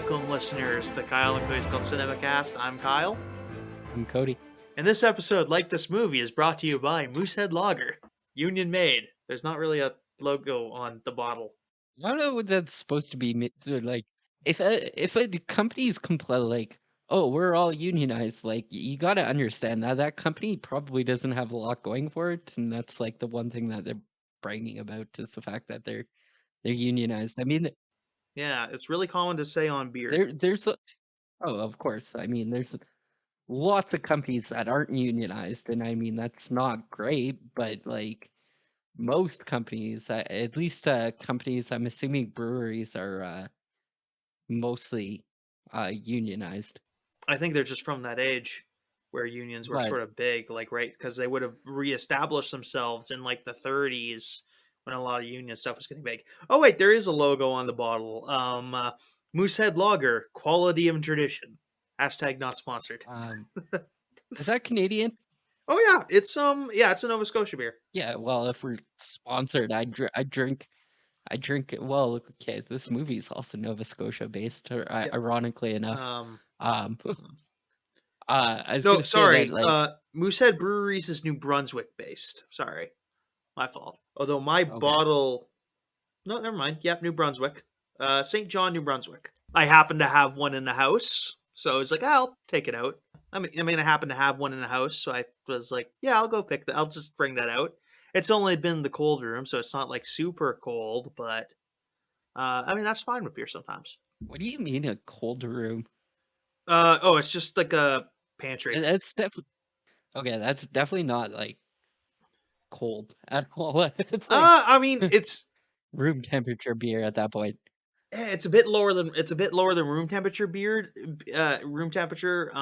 Welcome, listeners, to Kyle and Cody's Called CinemaCast. I'm Kyle. I'm Cody. And this episode, like this movie, is brought to you by Moosehead Lager. Union made. There's not really a logo on the bottle. I don't know what that's supposed to be. Like, if a company is like, oh, we're all unionized, like, you got to understand that company probably doesn't have a lot going for it, and that's like the one thing that they're bragging about is the fact that they're unionized. I mean, Yeah, it's really common to say on beer. there's oh, of course. I mean, there's lots of companies that aren't unionized, and I mean that's not great, but like most companies, at least companies, I'm assuming breweries are mostly unionized. I think they're just from that age where unions were But sort of big, like, right? Because they would have reestablished themselves in, like, the 30s when a lot of union stuff was getting big. Oh, wait, there is a logo on the bottle. Moosehead Lager, quality and tradition. Hashtag not sponsored. is that Canadian? Oh yeah, it's a Nova Scotia beer. Yeah, well, if we're sponsored, I drink it. Well, okay, this movie's also Nova Scotia based, or Yep. ironically enough. I was No, gonna say sorry. that, like, Moosehead Breweries is New Brunswick based. Sorry, my fault. Although my okay. bottle, no, never mind. Yep, New Brunswick, St. John, New Brunswick. I happen to have one in the house, so I was like, I'll take it out. I mean, I happen to have one in the house, so I was like, yeah, I'll go pick that. I'll just bring that out. It's only been in the cold room, so it's not like super cold, but I mean, that's fine with beer sometimes. What do you mean a cold room? Oh, it's just like a pantry. That's definitely okay. That's definitely not like cold at all. It's like I mean, it's room temperature beer at that point. it's a bit lower than room temperature beer. Room temperature.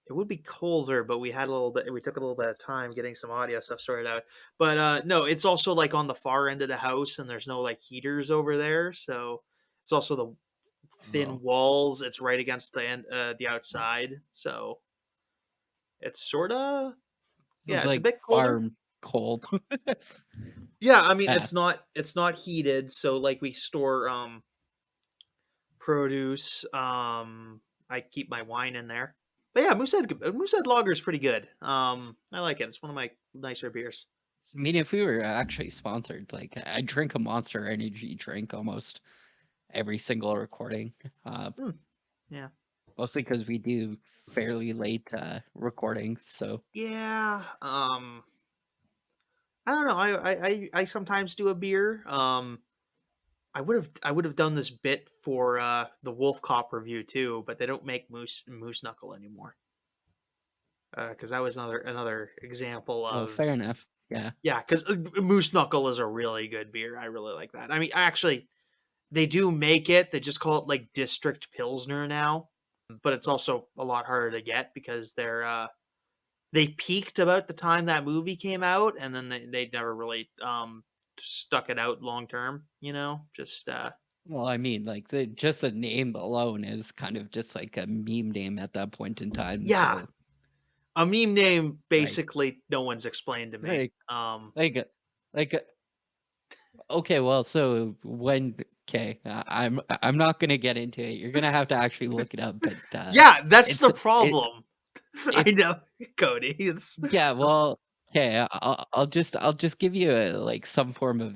It would be colder, but we took a little bit of time getting some audio stuff sorted out. But no, it's also like on the far end of the house, and there's no like heaters over there, so it's also the thin walls. It's right against the outside, so it's sort of Sounds it's a like bit colder. farm cold. Yeah, I mean Yeah. it's not heated, so like we store produce. I keep my wine in there. But yeah, Moosehead Lager is pretty good. I like it. It's one of my nicer beers. I mean, if we were actually sponsored, like, I drink a Monster Energy drink almost every single recording. Yeah. Mostly because we do fairly late recordings, so Yeah. I don't know. I sometimes do a beer. I would have done this bit for the Wolf Cop review too, but they don't make moose knuckle anymore. Because that was another example of fair enough. Yeah. Yeah, because Moose Knuckle is a really good beer. I really like that. I mean, actually, they do make it. They just call it like District Pilsner now, but it's also a lot harder to get because they peaked about the time that movie came out, and then they never really stuck it out long term. You know, just Well, I mean, like, just the name alone is kind of just like a meme name at that point in time. yeah, So, a meme name. right, Basically, no one's explained to me. like, like, okay, well, so I'm not gonna get into it. You're gonna have to actually look it up, but Yeah, that's it's the it problem. I know, Cody. yeah, well, okay, I'll just give you like some form of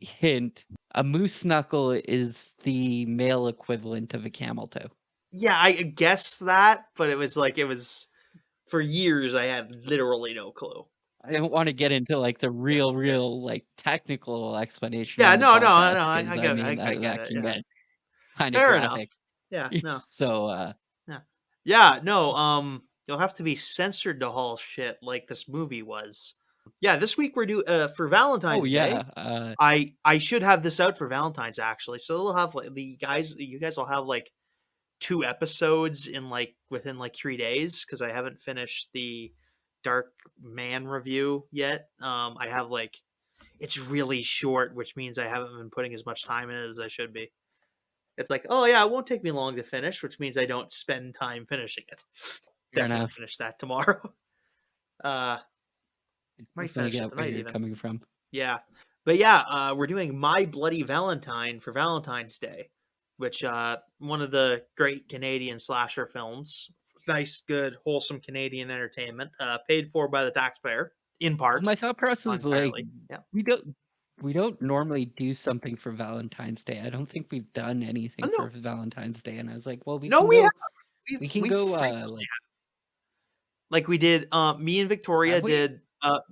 hint. A moose knuckle is the male equivalent of a camel toe. Yeah, I guessed that, but it was for years I had literally no clue. I don't want to get into like the real like technical explanation Yeah, on the no, podcast I because I get mean I get that it. can Yeah, get kind of fair enough. graphic. Yeah, no, So yeah, no. You'll have to be censored to haul shit like this movie was. Yeah, this week we're due for oh Valentine's Day. yeah, I should have this out for Valentine's actually, so they'll have like you guys will have like 2 episodes in like within like 3 days because I haven't finished the Dark Man review yet. I have like it's really short, which means I haven't been putting as much time in it as I should be. It's like, oh yeah, it won't take me long to finish, which means I don't spend time finishing it. fair Definitely enough. finish that tomorrow. Might Definitely finish it get where tonight you're even. coming from. Yeah, but yeah, we're doing My Bloody Valentine for Valentine's Day, which one of the great Canadian slasher films. Nice, good, wholesome Canadian entertainment, paid for by the taxpayer in Well, part, my thought process not is like entirely. Yeah. we don't we don't normally do something for Valentine's Day. I don't think we've done anything for No, Valentine's Day, and I was like, well, no, we have. we can We've go frequently like like we did. Me and Victoria have we? did.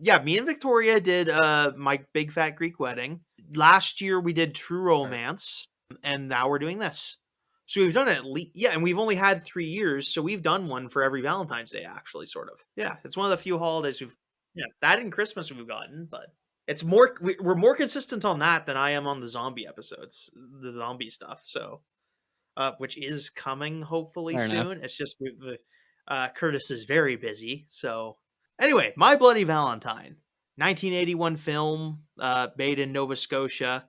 Yeah, me and Victoria did. My big fat Greek wedding last year. We did True Or Romance, and now we're doing this. So we've done it at least. Yeah, and we've only had 3 years, so we've done one for every Valentine's Day. Actually, sort of. Yeah, it's one of the few holidays we've. Yeah, that and Christmas we've gotten, but it's more. We're more consistent on that than I am on the zombie episodes, the zombie stuff. So which is coming hopefully Fair enough. soon. It's just Curtis is very busy. So anyway, My Bloody Valentine, 1981 film, made in Nova Scotia.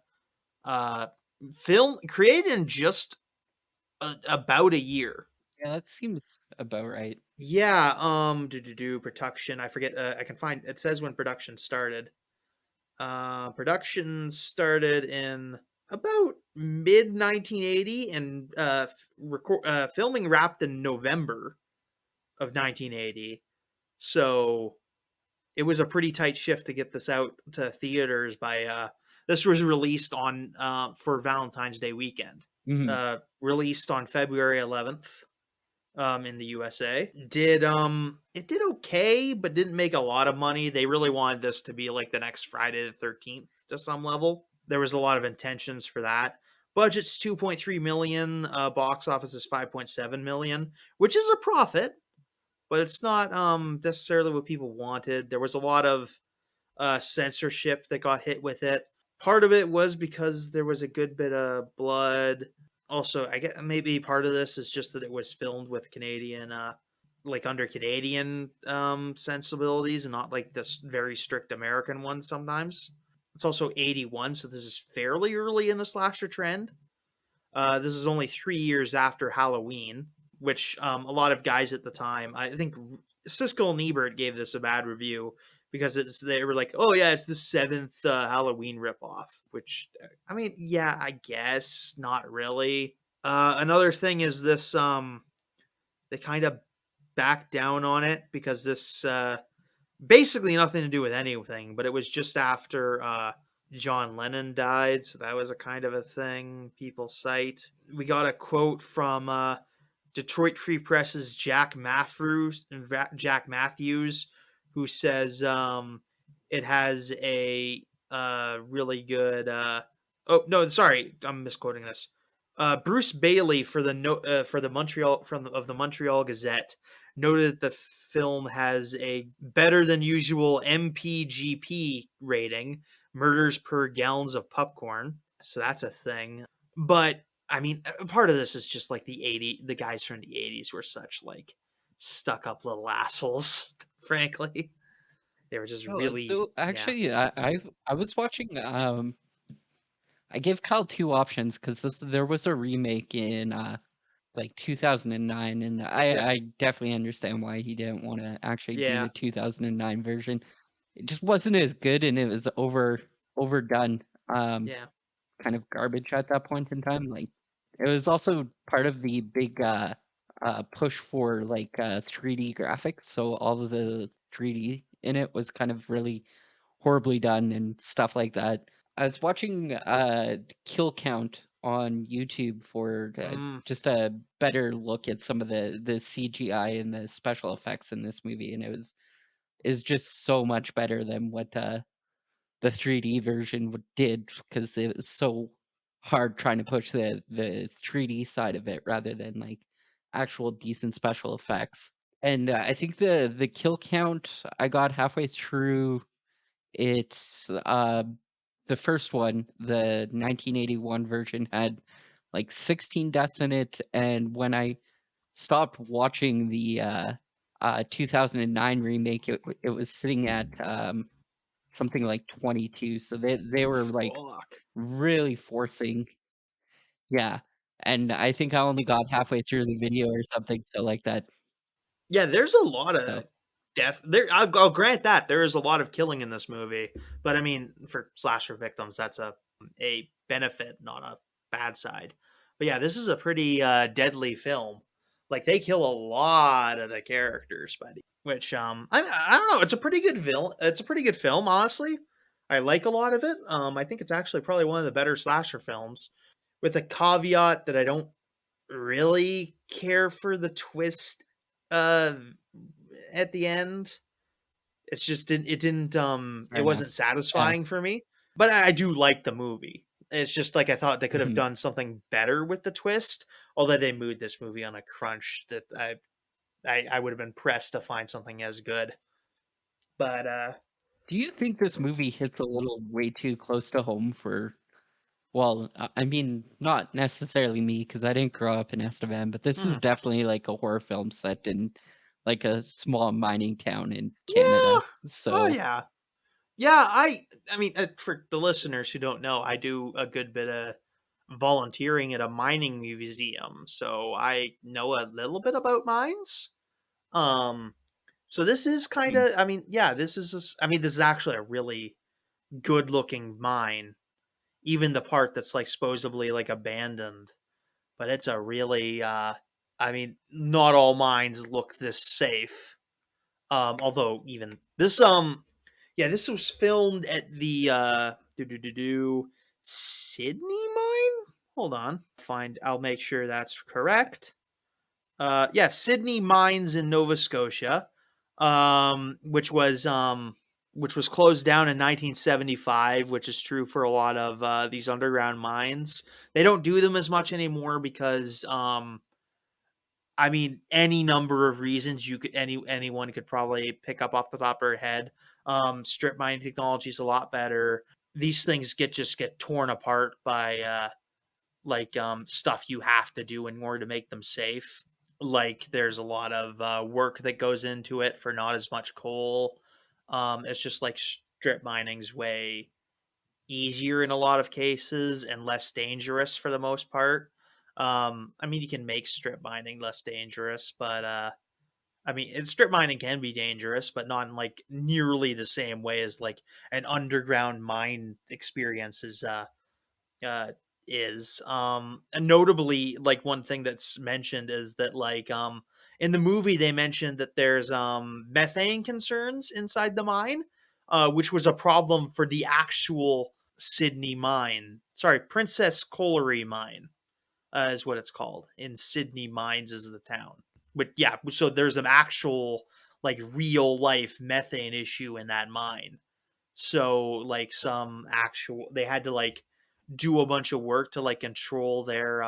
Uh, Film created in just about a year. Yeah, that seems about right. Yeah. Do production. I forget. I can find. It says when production started. Production started in about mid 1980, and filming wrapped in November of 1980. So it was a pretty tight shift to get this out to theaters. By this was released on for Valentine's Day weekend. Mhm. Released on February 11th in the USA. Did it did okay, but didn't make a lot of money. They really wanted this to be like the next Friday the 13th to some level. There was a lot of intentions for that. Budget's 2.3 million, box office is 5.7 million, which is a profit, but it's not necessarily what people wanted. There was a lot of censorship that got hit with it. Part of it was because there was a good bit of blood. Also, I get maybe part of this is just that it was filmed with Canadian, like under Canadian sensibilities, and not like this very strict American ones. Sometimes it's also 81, so this is fairly early in the slasher trend. This is only 3 years after Halloween, which a lot of guys at the time, I think Siskel and Ebert gave this a bad review because they were like, oh yeah, it's the seventh Halloween ripoff. Which I mean, yeah, I guess not really. Another thing is this they kind of backed down on it because this basically nothing to do with anything, but it was just after John Lennon died, so that was a kind of a thing people cite. We got a quote from Detroit Free Press's Jack Matthews, who says it has a really good. Oh no, sorry, I'm misquoting this. Bruce Bailey for the for the Montreal of the Montreal Gazette noted that the film has a better than usual MPGP rating, murders per gallons of popcorn. So that's a thing. But I mean, part of this is just like the guys from the 80s were such like stuck up little assholes, frankly. They were just Oh, really, so yeah. actually, I was watching. I gave Kyle two options because there was a remake in like 2009, and Yeah. I definitely understand why he didn't want to actually do Yeah. the 2009 version. It just wasn't as good, and it was overdone. Yeah. Kind of garbage at that point in time. Like it was also part of the big push for like 3D graphics, so all of the 3D in it was kind of really horribly done and stuff like that. I was watching kill count on YouTube for Mm, just a better look at some of the CGI and the special effects in this movie, and it was is just so much better than what the 3D version did because it was so hard trying to push the 3D side of it rather than like actual decent special effects. And I think the kill count I got halfway through it's the first one, the 1981 version had like 16 deaths in it, and when I stopped watching the 2009 remake, it was sitting at something like 22. So they were like fuck. really forcing, yeah. And I think I only got halfway through the video or something, so like that. Yeah, there's a lot of So death. There, I'll grant that there is a lot of killing in this movie, but I mean, for slasher victims, that's a benefit, not a bad side. But yeah, this is a pretty deadly film. Like they kill a lot of the characters, buddy. Which I don't know. It's a pretty good film. It's a pretty good film, honestly. I like a lot of it. I think it's actually probably one of the better slasher films. With a caveat that I don't really care for the twist uh at the end. It's just it Fair wasn't enough. Yeah. satisfying for me. But I do like the movie. It's just like I thought they could have Mhm. done something better with the twist. Although they moved this movie on a crunch that I would have been pressed to find something as good. But Do you think this movie hits a little way too close to home for well, I mean, not necessarily me because I didn't grow up in Estevan, but this is mm, definitely like a horror film set in like a small mining town in yeah, Canada. oh So, yeah, yeah. I mean, for the listeners who don't know, I do a good bit of volunteering at a mining museum, so I know a little bit about mines. Um, so this is kind mm, of, I mean, yeah, I mean, this is actually a really good looking mine, even the part that's like supposedly like abandoned, but it's a really, I mean, not all mines look this safe. Although even this, yeah, this was filmed at the, Sydney mine. Hold on, I'll make sure that's correct. Yeah, Sydney Mines in Nova Scotia, um, which was um, which was closed down in 1975, which is true for a lot of these underground mines. They don't do them as much anymore because I mean, any number of reasons anyone could probably pick up off the top of their head. Strip mining technology is a lot better. These things get torn apart by stuff you have to do in order to make them safe. Like there's a lot of work that goes into it for not as much coal. It's just like strip mining's way easier in a lot of cases and less dangerous for the most part. I mean, you can make strip mining less dangerous, but I mean, strip mining can be dangerous, but not in like nearly the same way as like an underground mine experience uh, is. And notably, like one thing that's mentioned is that in the movie they mentioned that there's methane concerns inside the mine, which was a problem for the actual Sydney mine. Sorry, Princess Colliery mine is what it's called. In Sydney Mines is the town. But yeah, so there's an actual like real life methane issue in that mine. So like some actual they had to like do a bunch of work to like control their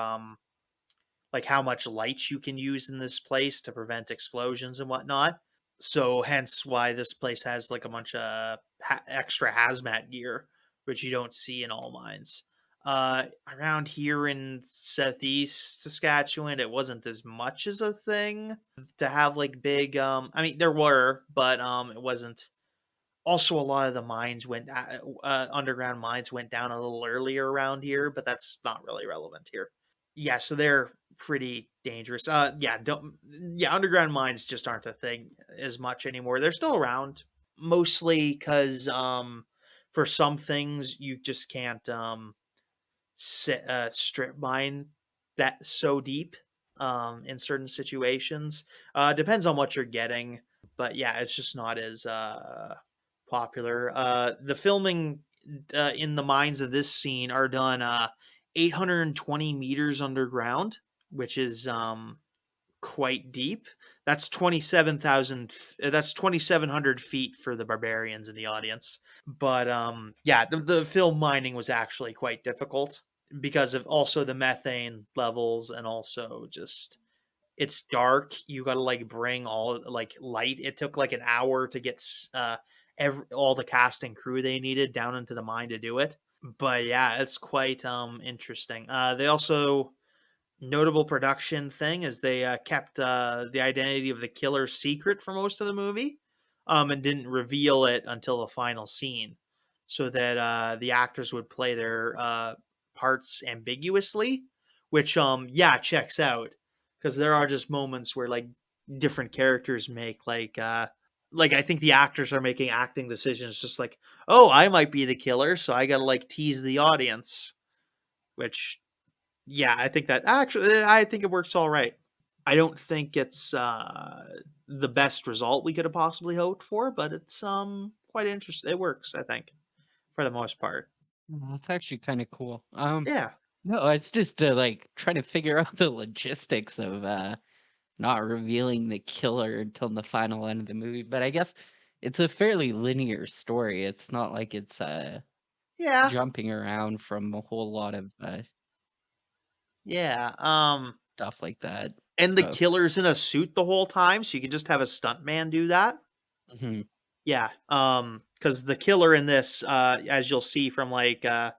like how much light you can use in this place to prevent explosions and whatnot. So hence why this place has like a bunch of extra hazmat gear, which you don't see in all mines. Around here in southeast Saskatchewan, it wasn't as much as a thing to have like big. I mean, there were, but it wasn't. Also, a lot of the mines went underground mines went down a little earlier around here, but that's not really relevant here. Yeah, so they're pretty dangerous. Yeah, don't yeah, underground mines just aren't a thing as much anymore. They're still around, mostly because for some things you just can't strip mine that so deep in certain situations. Depends on what you're getting, but yeah, it's just not as popular. The filming in the mines of this scene are done 820 meters underground, which is quite deep. That's 27,000. That's 2,700 feet for the barbarians in the audience. But yeah, the film mining was actually quite difficult because of also the methane levels and also just it's dark. You got to like bring all like light. It took like an hour to get all the cast and crew they needed down into the mine to do it. But yeah, it's quite interesting. They also notable production thing is they kept the identity of the killer secret for most of the movie, and didn't reveal it until the final scene, so that the actors would play their parts ambiguously, which yeah checks out because there are just moments where like different characters make like I think the actors are making acting decisions just like, oh, I might be the killer, so I gotta like tease the audience, which Yeah, I think that actually, I think it works all right. I don't think it's the best result we could have possibly hoped for, but it's quite interesting. It works, I think, for the most part. That's actually kind of cool. Yeah, No, it's just like trying to figure out the logistics of not revealing the killer until the final end of the movie. But I guess it's a fairly linear story. It's not like it's yeah, jumping around from a whole lot of yeah. stuff like that. And the So, killer's in a suit the whole time, so you can just have a stuntman do that. mhm, Yeah, because the killer in this, as you'll see from like the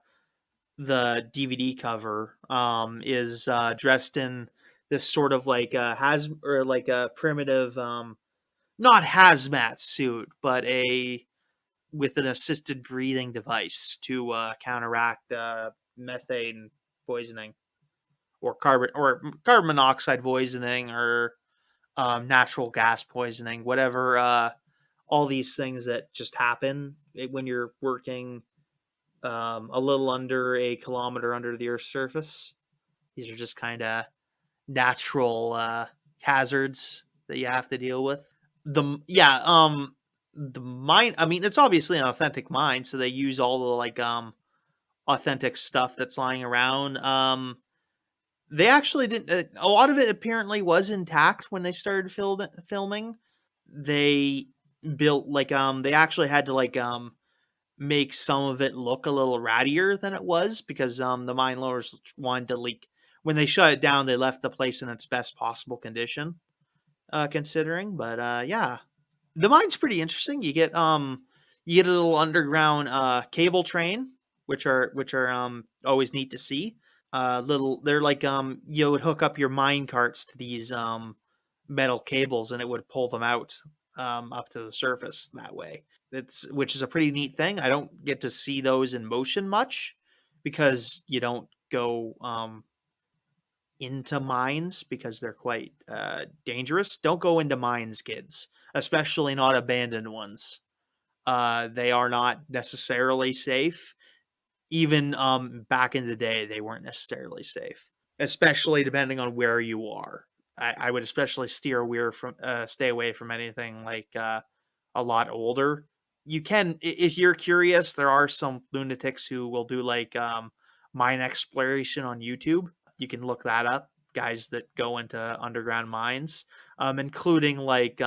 DVD cover, is dressed in this sort of like has or like a primitive, not hazmat suit, but a with an assisted breathing device to counteract methane poisoning or carbon monoxide poisoning or natural gas poisoning, whatever. All these things that just happen when you're working a little under a kilometer under the Earth's surface. These are just kind of natural hazards that you have to deal with. The mine. I mean, it's obviously an authentic mine, so they use all the like authentic stuff that's lying around. They actually didn't. A lot of it apparently was intact when they started filming. They built like they actually had to like make some of it look a little rattier than it was because the mine owners wanted to leak. When they shut it down, they left the place in its best possible condition, considering. But yeah, the mine's pretty interesting. You get a little underground cable train, which are always neat to see. Little they're like you would hook up your mine carts to these metal cables and it would pull them out up to the surface that way. It's which is a pretty neat thing. I don't get to see those in motion much because you don't go into mines because they're quite dangerous. Don't go into mines, kids, especially not abandoned ones. They are not necessarily safe. Even back in the day, they weren't necessarily safe, especially depending on where you are. I would especially stay away from anything like a lot older. You can, if you're curious, there are some lunatics who will do like mine exploration on YouTube. You can look that up. Guys that go into underground mines, including like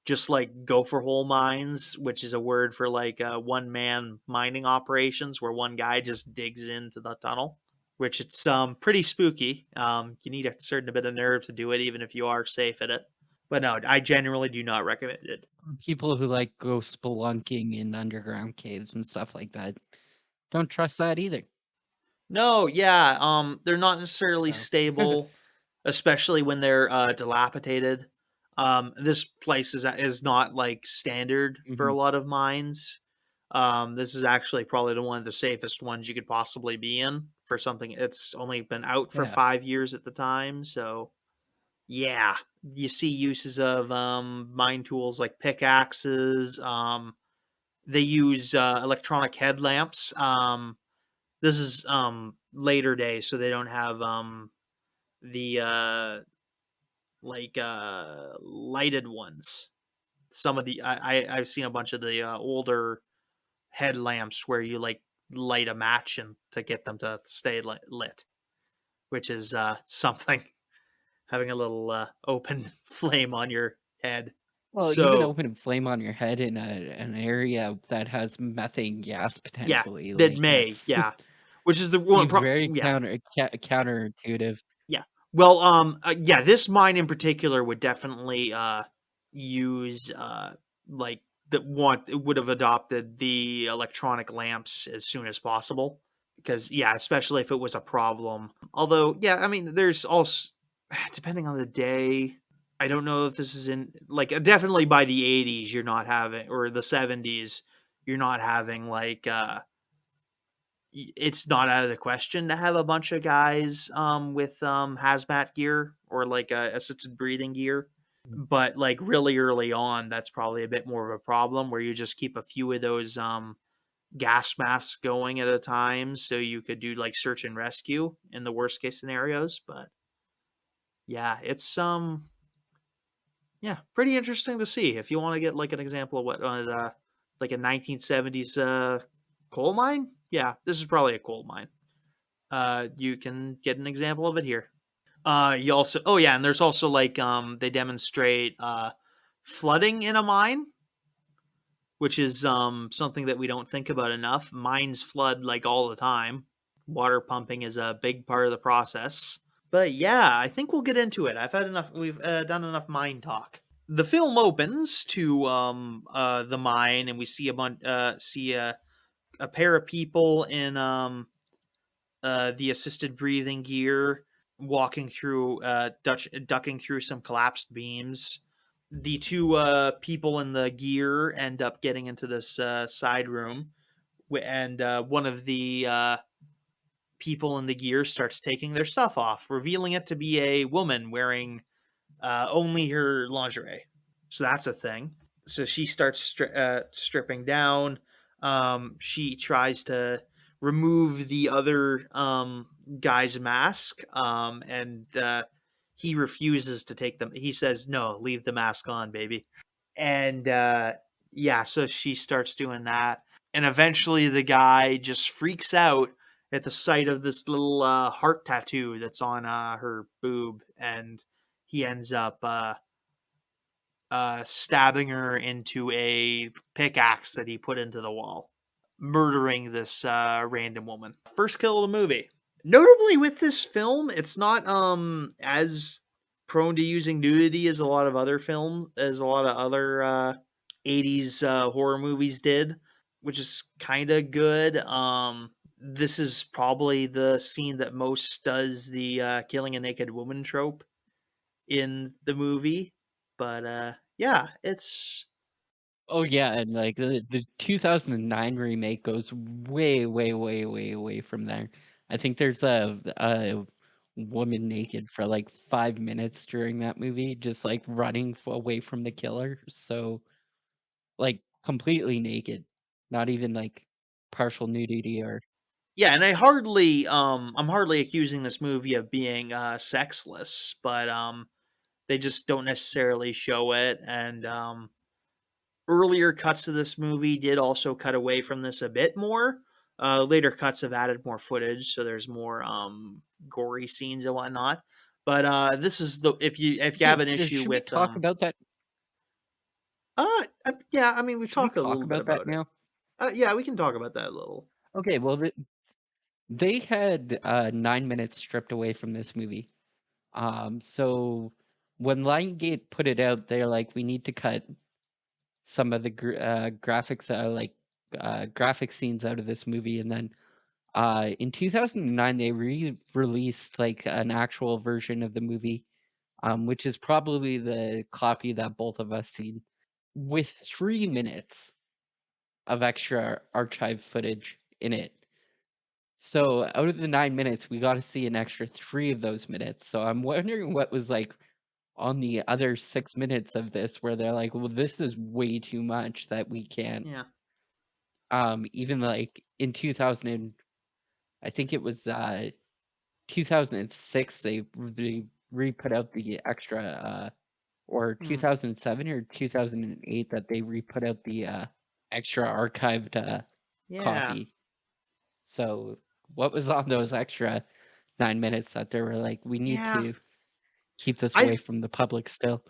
just like gopher hole mines, which is a word for like one man mining operations where one guy just digs into the tunnel, which it's pretty spooky. You need a certain bit of nerve to do it, even if you are safe at it. But no, I generally do not recommend it. people who like go spelunking in underground caves and stuff like that don't trust that either. No, yeah, they're not necessarily So, stable, especially when they're dilapidated. This place is not like standard for a mhm, lot of mines. This is actually probably the one of the safest ones you could possibly be in for something. It's only been out for yeah. 5 years at the time, so yeah, you see uses of mine tools like pickaxes. They use electronic headlamps. This is later days, so they don't have the lighted ones. Some of the I've seen a bunch of the older headlamps where you like light a match and to get them to stay lit, which is something having a little open flame on your head. Well, even So open a flame on your head in an area that has methane gas yeah, potentially, that like may that's yeah, which is the one. seems very Yeah, counterintuitive. yeah. Well, yeah, this mine in particular would definitely use like that want would have adopted the electronic lamps as soon as possible because yeah, especially if it was a problem. Although yeah, I mean, there's also depending on the day. I don't know if this is in like definitely by the 80s you're not having or the 70s you're not having like it's not out of the question to have a bunch of guys with hazmat gear or like assisted breathing gear. But like really early on, that's probably a bit more of a problem where you just keep a few of those gas masks going at a time, so you could do like search and rescue in the worst case scenarios. But yeah, it's yeah, pretty interesting to see. If you want to get like an example of what the like a 1970s coal mine, yeah, this is probably a coal mine. You can get an example of it here. You also, oh yeah, and there's also like they demonstrate flooding in a mine, which is something that we don't think about enough. Mines flood like all the time. Water pumping is a big part of the process. But yeah, I think we'll get into it. I've had enough. We've done enough mine talk. The film opens to the mine, and we see a pair of people in the assisted breathing gear, walking through ducking through some collapsed beams. The two people in the gear end up getting into this side room, and one of the people in the gear starts taking their stuff off, revealing it to be a woman wearing only her lingerie. So that's a thing. So she starts stripping down. She tries to remove the other guy's mask, and he refuses to take them. He says, "No, leave the mask on, baby." And yeah, so she starts doing that, and eventually the guy just freaks out at the sight of this little heart tattoo that's on her boob, and he ends up stabbing her into a pickaxe that he put into the wall, murdering this random woman. First kill of the movie. Notably with this film, it's not as prone to using nudity as a lot of other films, as a lot of other 80s horror movies did, which is kind of good. This is probably the scene that most does the killing a naked woman trope in the movie. But yeah, it's Oh yeah, and like the 2009 remake goes way, way, way, way away from there. I think there's a woman naked for like 5 minutes during that movie, just like running away from the killer. So like completely naked, not even like partial nudity or. yeah, and I'm hardly accusing this movie of being sexless, but they just don't necessarily show it. And earlier cuts of this movie did also cut away from this a bit more. Later cuts have added more footage, so there's more gory scenes and whatnot. But this is the if you have an issue Should we with talk about that? yeah, I mean we Should we talked a talk little bit about that about it. now? Yeah, we can talk about that a little. Okay, well they had 9 minutes stripped away from this movie. So when Lionsgate put it out, they're like, we need to cut some of the graphics, graphic scenes out of this movie, and then in 2009 they released like an actual version of the movie, which is probably the copy that both of us seen, with 3 minutes of extra archive footage in it. So out of the 9 minutes, we got to see an extra 3 of those minutes. So I'm wondering what was like on the other 6 minutes of this, where they're like, well, this is way too much that we can't. Yeah. Even like in 2000, I think it was 2006, they re-put out the extra, or Hmm. 2007 or 2008 that they re-put out the extra archived Yeah. copy. So what was on those extra 9 minutes that they were like, we need Yeah. to keep this I away from the public still?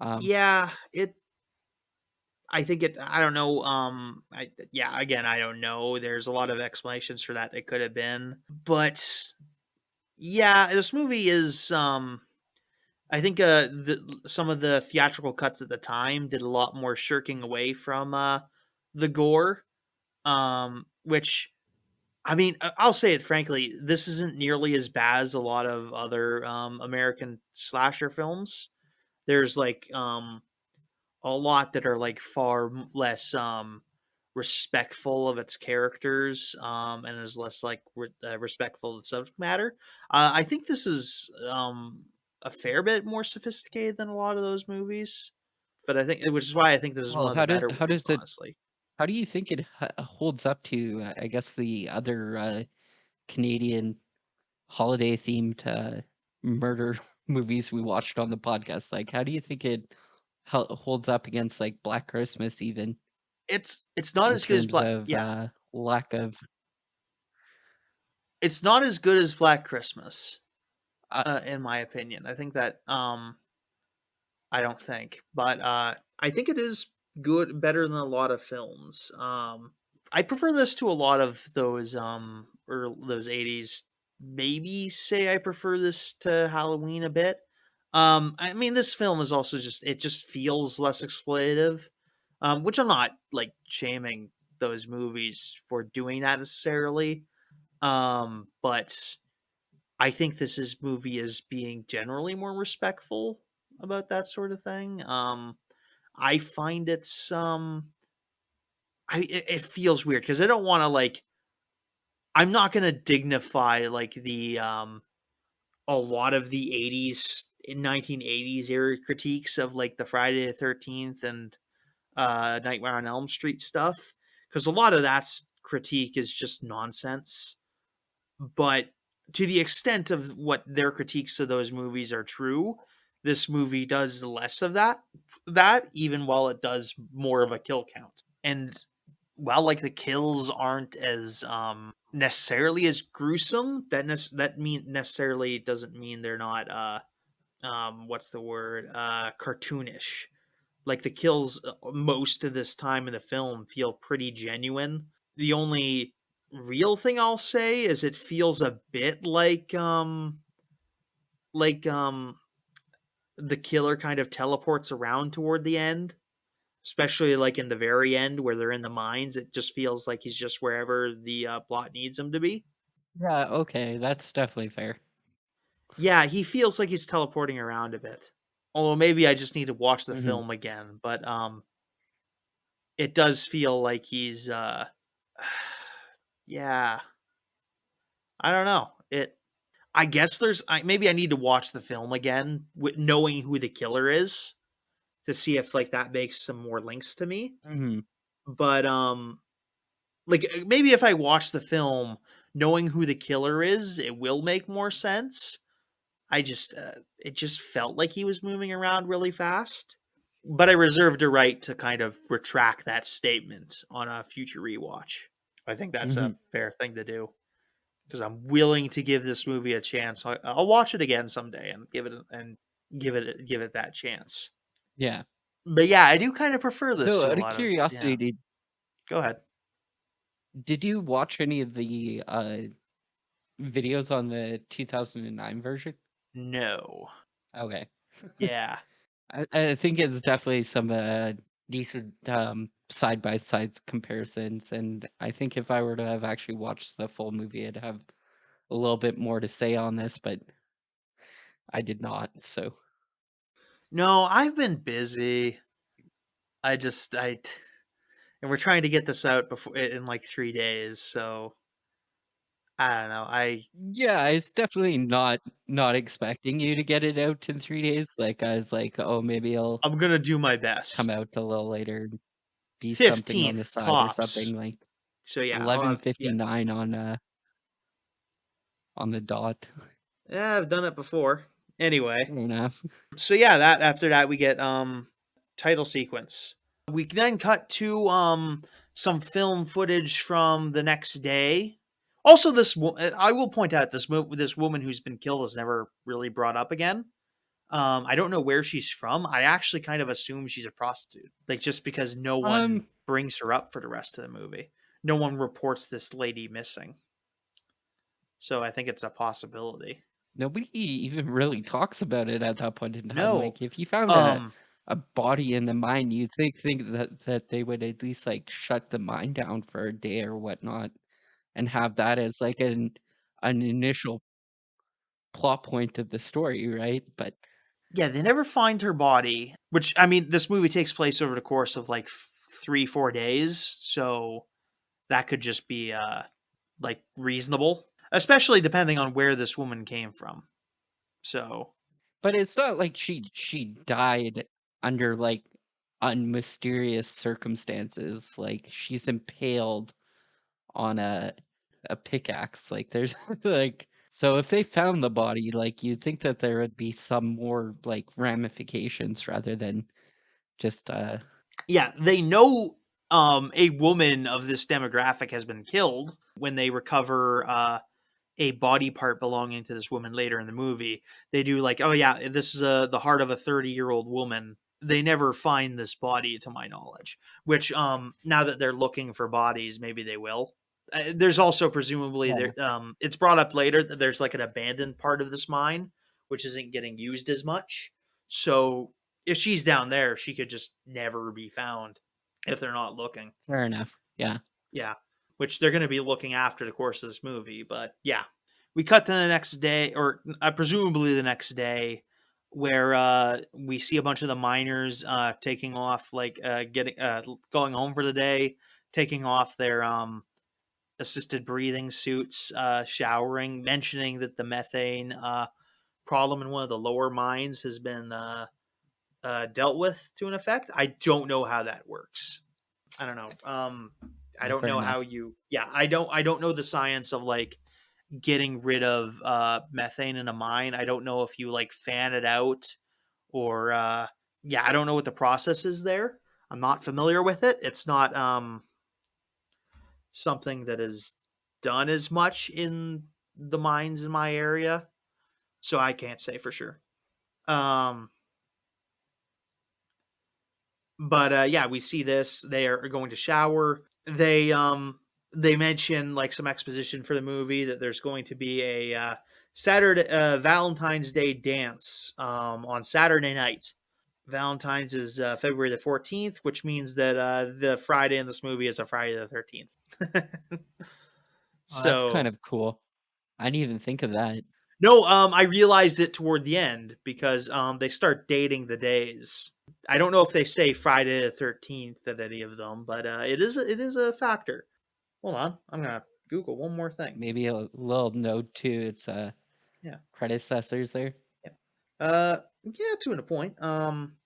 Um, yeah, it I think it I don't know I yeah, again, I don't know. There's a lot of explanations for that it could have been. But yeah, this movie is I think some of the theatrical cuts at the time did a lot more shirking away from the gore, which I mean, I'll say it frankly, this isn't nearly as bad as a lot of other American slasher films. There's like a lot that are like far less respectful of its characters, and is less like respectful of the subject matter. I think this is a fair bit more sophisticated than a lot of those movies, but I think which is why I think this is well, one of the better how ones, does it honestly. How do you think it holds up to, I guess, the other Canadian holiday themed murder movies we watched on the podcast? Like, how do you think it holds up against like Black Christmas, even It's not in as good as terms Black. of Yeah, lack of? it's not as good as Black Christmas, Uh, in my opinion. I think that I don't think, but I think it is good, better than a lot of films. I prefer this to a lot of those or those 80s. Maybe say I prefer this to Halloween a bit. I mean, this film is also just it just feels less exploitative, which I'm not like shaming those movies for doing that necessarily. But I think this movie is being generally more respectful about that sort of thing. I find it feels weird because I don't want to like I'm not gonna dignify like the a lot of the 80s in 1980s era critiques of like the Friday the 13th and Nightmare on Elm Street stuff because a lot of that critique is just nonsense. But to the extent of what their critiques of those movies are true, this movie does less of that even while it does more of a kill count. And while like the kills aren't as necessarily as gruesome, that mean necessarily doesn't mean they're not what's the word? Cartoonish. Like the kills most of this time in the film feel pretty genuine. The only real thing I'll say is it feels a bit like the killer kind of teleports around toward the end, especially like in the very end where they're in the mines. It just feels like he's just wherever the plot needs him to be. yeah, okay, that's definitely fair. Yeah, he feels like he's teleporting around a bit. Although maybe I just need to watch the Hmm. film again, but it does feel like he's yeah, I don't know. I guess maybe I need to watch the film again with knowing who the killer is to see if like that makes some more links to me. Hmm. But like maybe if I watch the film knowing who the killer is, it will make more sense. I just it just felt like he was moving around really fast. But I reserved a right to kind of retract that statement on a future rewatch. I think that's a Hmm. fair thing to do because I'm willing to give this movie a chance. I'll watch it again someday and give it that chance. Yeah. But yeah, I do kind of prefer this So, to a out of lot of curiosity, yeah. Go ahead. did you watch any of the videos on the 2009 version? No. Okay. Yeah. I think it's definitely some decent side by side comparisons, and I think if I were to have actually watched the full movie, I'd have a little bit more to say on this, but I did not. So No, I've been busy. I and we're trying to get this out before in like 3 days. So I don't know. yeah, I was definitely not expecting you to get it out in 3 days. Like I was like, oh, maybe it'll I'm gonna do my come best. out a little later, be something on the 15th side or something tops. like So yeah, I'll have yeah. 11:59 on the dot. Yeah, I've done it before. Anyway, Fair enough. so yeah, that after that we get title sequence. We then cut to some film footage from the next day. Also, I will point out this woman who's been killed is never really brought up again. I don't know where she's from. I actually kind of assume she's a prostitute, like just because no one Um, brings her up for the rest of the movie. No one reports this lady missing, so I think it's a possibility. Nobody even really talks about it at that point in time. No, Like, if you found um, a body in the mine, you'd think that they would at least like shut the mine down for a day or whatnot, and have that as like an initial plot point of the story, right? But yeah, they never find her body. Which I mean, this movie takes place over the course of like 3 4 days, so that could just be like reasonable, especially depending on where this woman came from. So but it's not like she died under like unmysterious circumstances. Like she's impaled on a pickaxe. Like there's like so if they found the body, like you'd think that there would be some more like ramifications rather than just Yeah, they know a woman of this demographic has been killed when they recover a body part belonging to this woman later in the movie. They do like, oh yeah, this is the heart of a 30-year-old woman. They never find this body, to my knowledge. Which now that they're looking for bodies, maybe they will. There's also presumably yeah, there. It's brought up later that there's like an abandoned part of this mine, which isn't getting used as much. So if she's down there, she could just never be found if they're not looking. fair enough. Yeah. Yeah, which they're going to be looking after the course of this movie. But yeah, we cut to the next day, or presumably the next day, where we see a bunch of the miners taking off, like getting going home for the day, taking off their assisted breathing suits, showering, mentioning that the methane problem in one of the lower mines has been dealt with to an effect. I don't know how that works. I don't know. I don't Fair know how enough. you. Yeah, I don't know the science of like getting rid of methane in a mine. I don't know if you like fan it out or yeah, I don't know what the process is there. I'm not familiar with it. It's not something that is done as much in the mines in my area, so I can't say for sure. Um, but yeah, we see this. They are going to shower. They mention like some exposition for the movie that there's going to be a Saturday Valentine's Day dance on Saturday night. Valentine's is February the 14th, which means that the Friday in this movie is a Friday the 13th. Oh, that's kind So of cool. I didn't even think of that. no, I realized it toward the end because they start dating the days. I don't know if they say Friday the 13th at any of them, but it is a factor. Hold on, I'm gonna Google one more thing. Maybe a little note to its Yeah, predecessors there. yeah, yeah, to a point. I'm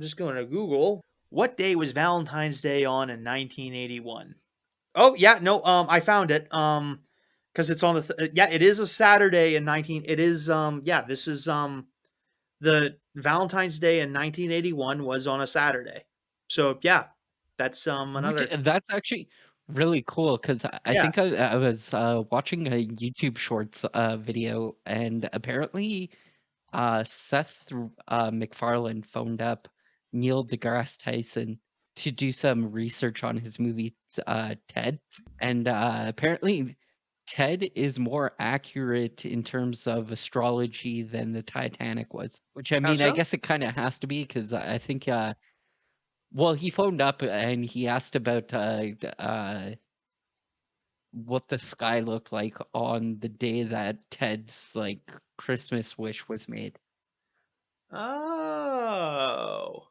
just going to Google what day was Valentine's Day on in 1981. Oh yeah, no, I found it. Because it's on the yeah, it is a Saturday in 19. It is yeah, this is the Valentine's Day in 1981 was on a Saturday. So yeah, that's Which another that's actually really cool because I yeah. think I was watching a YouTube Shorts video, and apparently Seth MacFarlane phoned up Neil deGrasse Tyson to do some research on his movie Ted, and apparently Ted is more accurate in terms of astrology than the Titanic was. Which I How mean, I so? guess it kind of has to be because I think well, he phoned up and he asked about what the sky looked like on the day that Ted's like Christmas wish was made. Oh,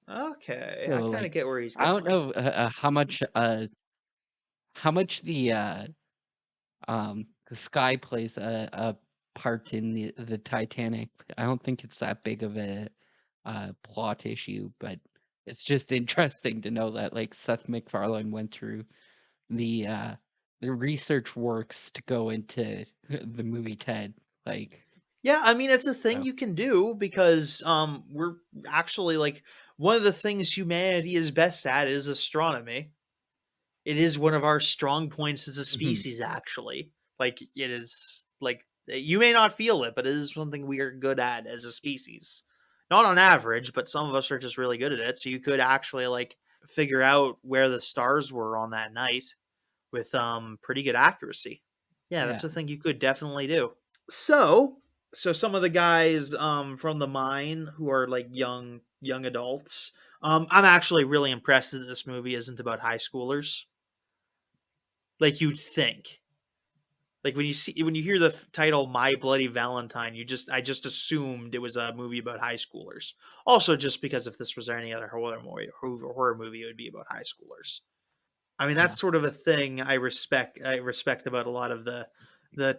okay. I So kind of like, get where he's I don't going. know how much the sky plays a part in the Titanic. I don't think it's that big of a plot issue, but it's just interesting to know that like Seth MacFarlane went through the uh the research works to go into the movie Ted. Like Yeah, I mean it's a thing so you can do because we're actually like one of the things humanity is best at is astronomy. It is one of our strong points as a mhm, species actually. Like it is like you may not feel it, but it is something we are good at as a species. Not on average, but some of us are just really good at it. So you could actually like figure out where the stars were on that night with pretty good accuracy. Yeah, yeah. that's a thing you could definitely do. So, so some of the guys from the mine who are like young adults, I'm actually really impressed that this movie isn't about high schoolers like you'd think. Like when you hear the title "My Bloody Valentine," I just assumed it was a movie about high schoolers. Also, just because if this was any other horror movie, it would be about high schoolers. I mean, Yeah. that's sort of a thing I respect. I respect about a lot of the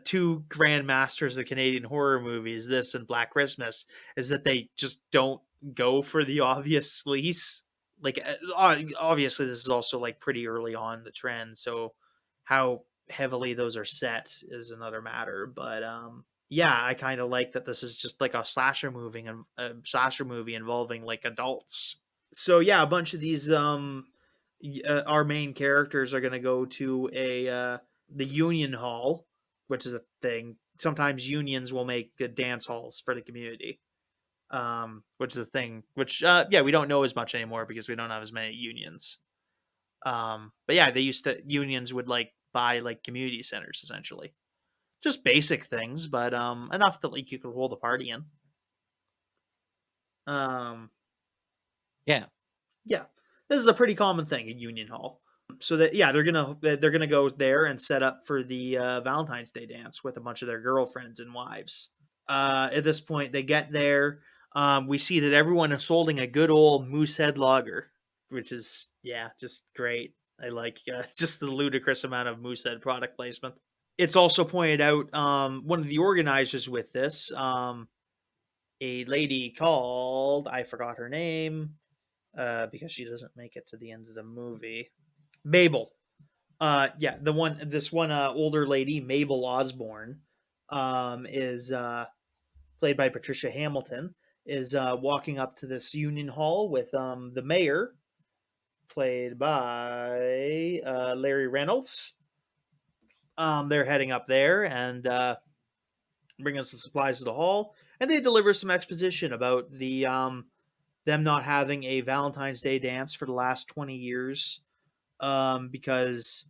two grand masters of Canadian horror movies, this and Black Christmas, is that they just don't. go for the obvious sleaze. Like obviously this is also like pretty early on the trend, so how heavily those are set is another matter. But yeah, I kind of like that this is just like a slasher movie involving like adults. So yeah, a bunch of these our main characters are going to go to a the union hall, which is a thing. Sometimes unions will make good dance halls for the community, which is a thing. Which yeah, we don't know as much anymore because we don't have as many unions. But yeah, they used to unions would like buy like community centers essentially, just basic things, but enough that like you could hold a party in. Um, Yeah. yeah, this is a pretty common thing at union hall. So that yeah, they're gonna go there and set up for the Valentine's Day dance with a bunch of their girlfriends and wives. At this point, they get there. We see that everyone is holding a good old Moosehead lager, which is yeah, just great. I like just the ludicrous amount of Moosehead product placement. It's also pointed out one of the organizers with this, a lady called I forgot her name because she doesn't make it to the end of the movie. Mabel. Yeah, this one older lady, Mabel Osborne, is played by Patricia Hamilton, is walking up to this union hall with the mayor, played by Larry Reynolds. They're heading up there and bring us the supplies to the hall, and they deliver some exposition about the them not having a Valentine's Day dance for the last 20 years, because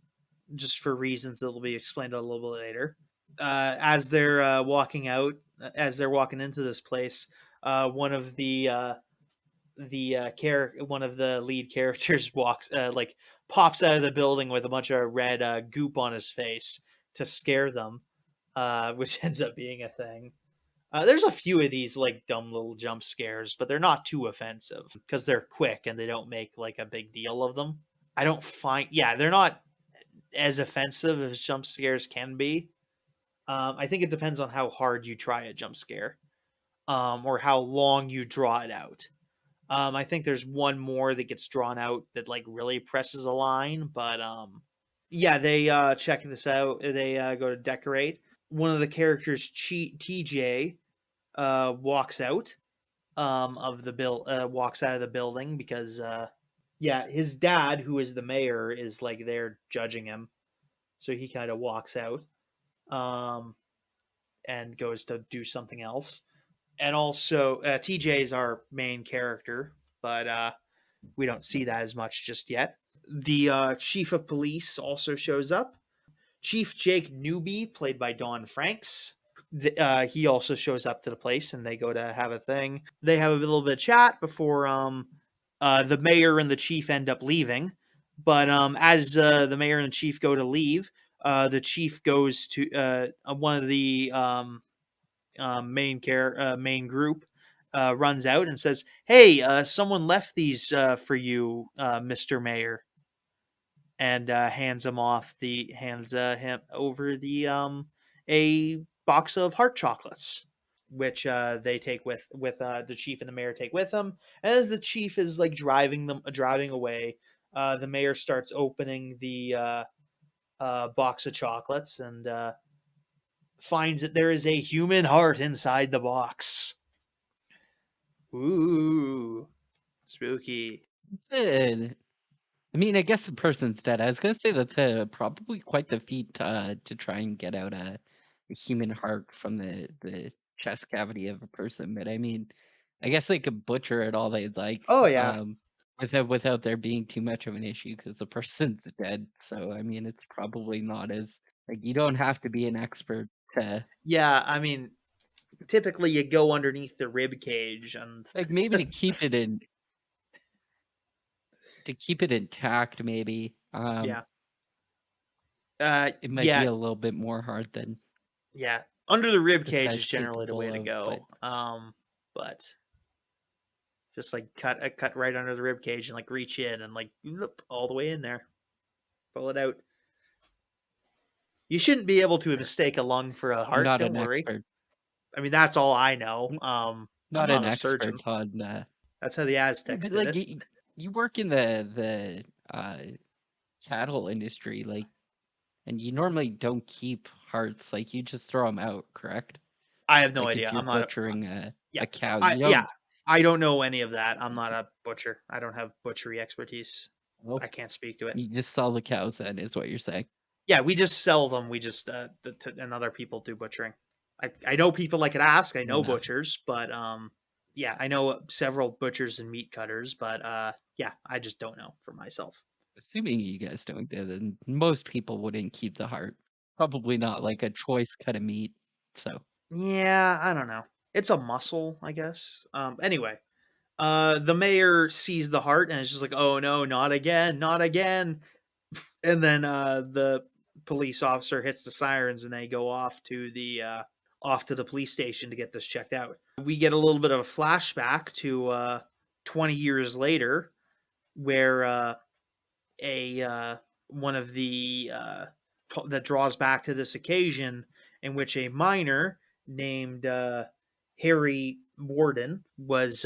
just for reasons that will be explained a little bit later. As they're walking out, as they're walking into this place, one of one of the lead characters walks like pops out of the building with a bunch of red goop on his face to scare them, which ends up being a thing. There's a few of these like dumb little jump scares, but they're not too offensive because they're quick and they don't make like a big deal of them. I don't find, yeah, they're not as offensive as jump scares can be. I think it depends on how hard you try a jump scare, or how long you draw it out. I think there's one more that gets drawn out that like really presses a line, but yeah, they check this out. They go to decorate. One of the characters, TJ, walks out walks out of the building because yeah, his dad, who is the mayor, is like there judging him, so he kind of walks out um, and goes to do something else. And also, TJ is our main character, but we don't see that as much just yet. The chief of police also shows up. Chief Jake Newby, played by Don Franks. He also shows up to the place, and they go to have a thing. They have a little bit of chat before the mayor and the chief end up leaving. But as the mayor and the chief go to leave, the chief goes to one of the main group, runs out and says, "Hey, someone left these for you, Mister Mayor," and hands him over the a box of heart chocolates, which they take with the chief and the mayor take with them. And as the chief is like driving away, the mayor starts opening the box of chocolates and finds that there is a human heart inside the box. Ooh, spooky. It's I mean, I guess the person's dead. I was gonna say that's probably quite the feat to try and get out a human heart from the chest cavity of a person. But I mean, I guess they could butcher it all they'd like, Oh yeah, without there being too much of an issue because the person's dead. So I mean, it's probably not as like you don't have to be an expert to yeah. I mean, typically you go underneath the rib cage and like maybe to keep it intact. Maybe yeah, it might be yeah, a little bit more hard than yeah. Under the rib this cage guy's is generally the way capable to of, but go. But just like cut right under the rib cage and like reach in and like loop, all the way in there, pull it out. You shouldn't be able to mistake a lung for a I'm heart. not Don't an worry. expert. I mean, that's all I know. I'm Not not an a surgeon. expert on That's how the Yeah, Aztecs but did like it. you work in the cattle industry, like, and you normally don't keep hearts, like you just throw them out, correct? I have no Like if idea. you're I'm not butchering yeah. a cow, I you yeah. don't. I don't know any of that. I'm not a butcher. I don't have butchery expertise. I Well, can't speak to it. you just sell the cows, then is what you're saying. Yeah, we just sell them. We just and other people do butchering. I know people I could ask. I know Enough. butchers, but yeah, I know several butchers and meat cutters, but yeah, I just don't know for myself. Assuming you guys don't do it, then most people wouldn't keep the heart. Probably not like a choice cut of meat. So Yeah, I don't know. It's a muscle, I guess. Anyway, the mayor sees the heart and is just like, "Oh no, not again, not again!" And then the police officer hits the sirens, and they go off to the police station to get this checked out. We get a little bit of a flashback to 20 years later, where a one of the that draws back to this occasion in which a miner named Harry Warden was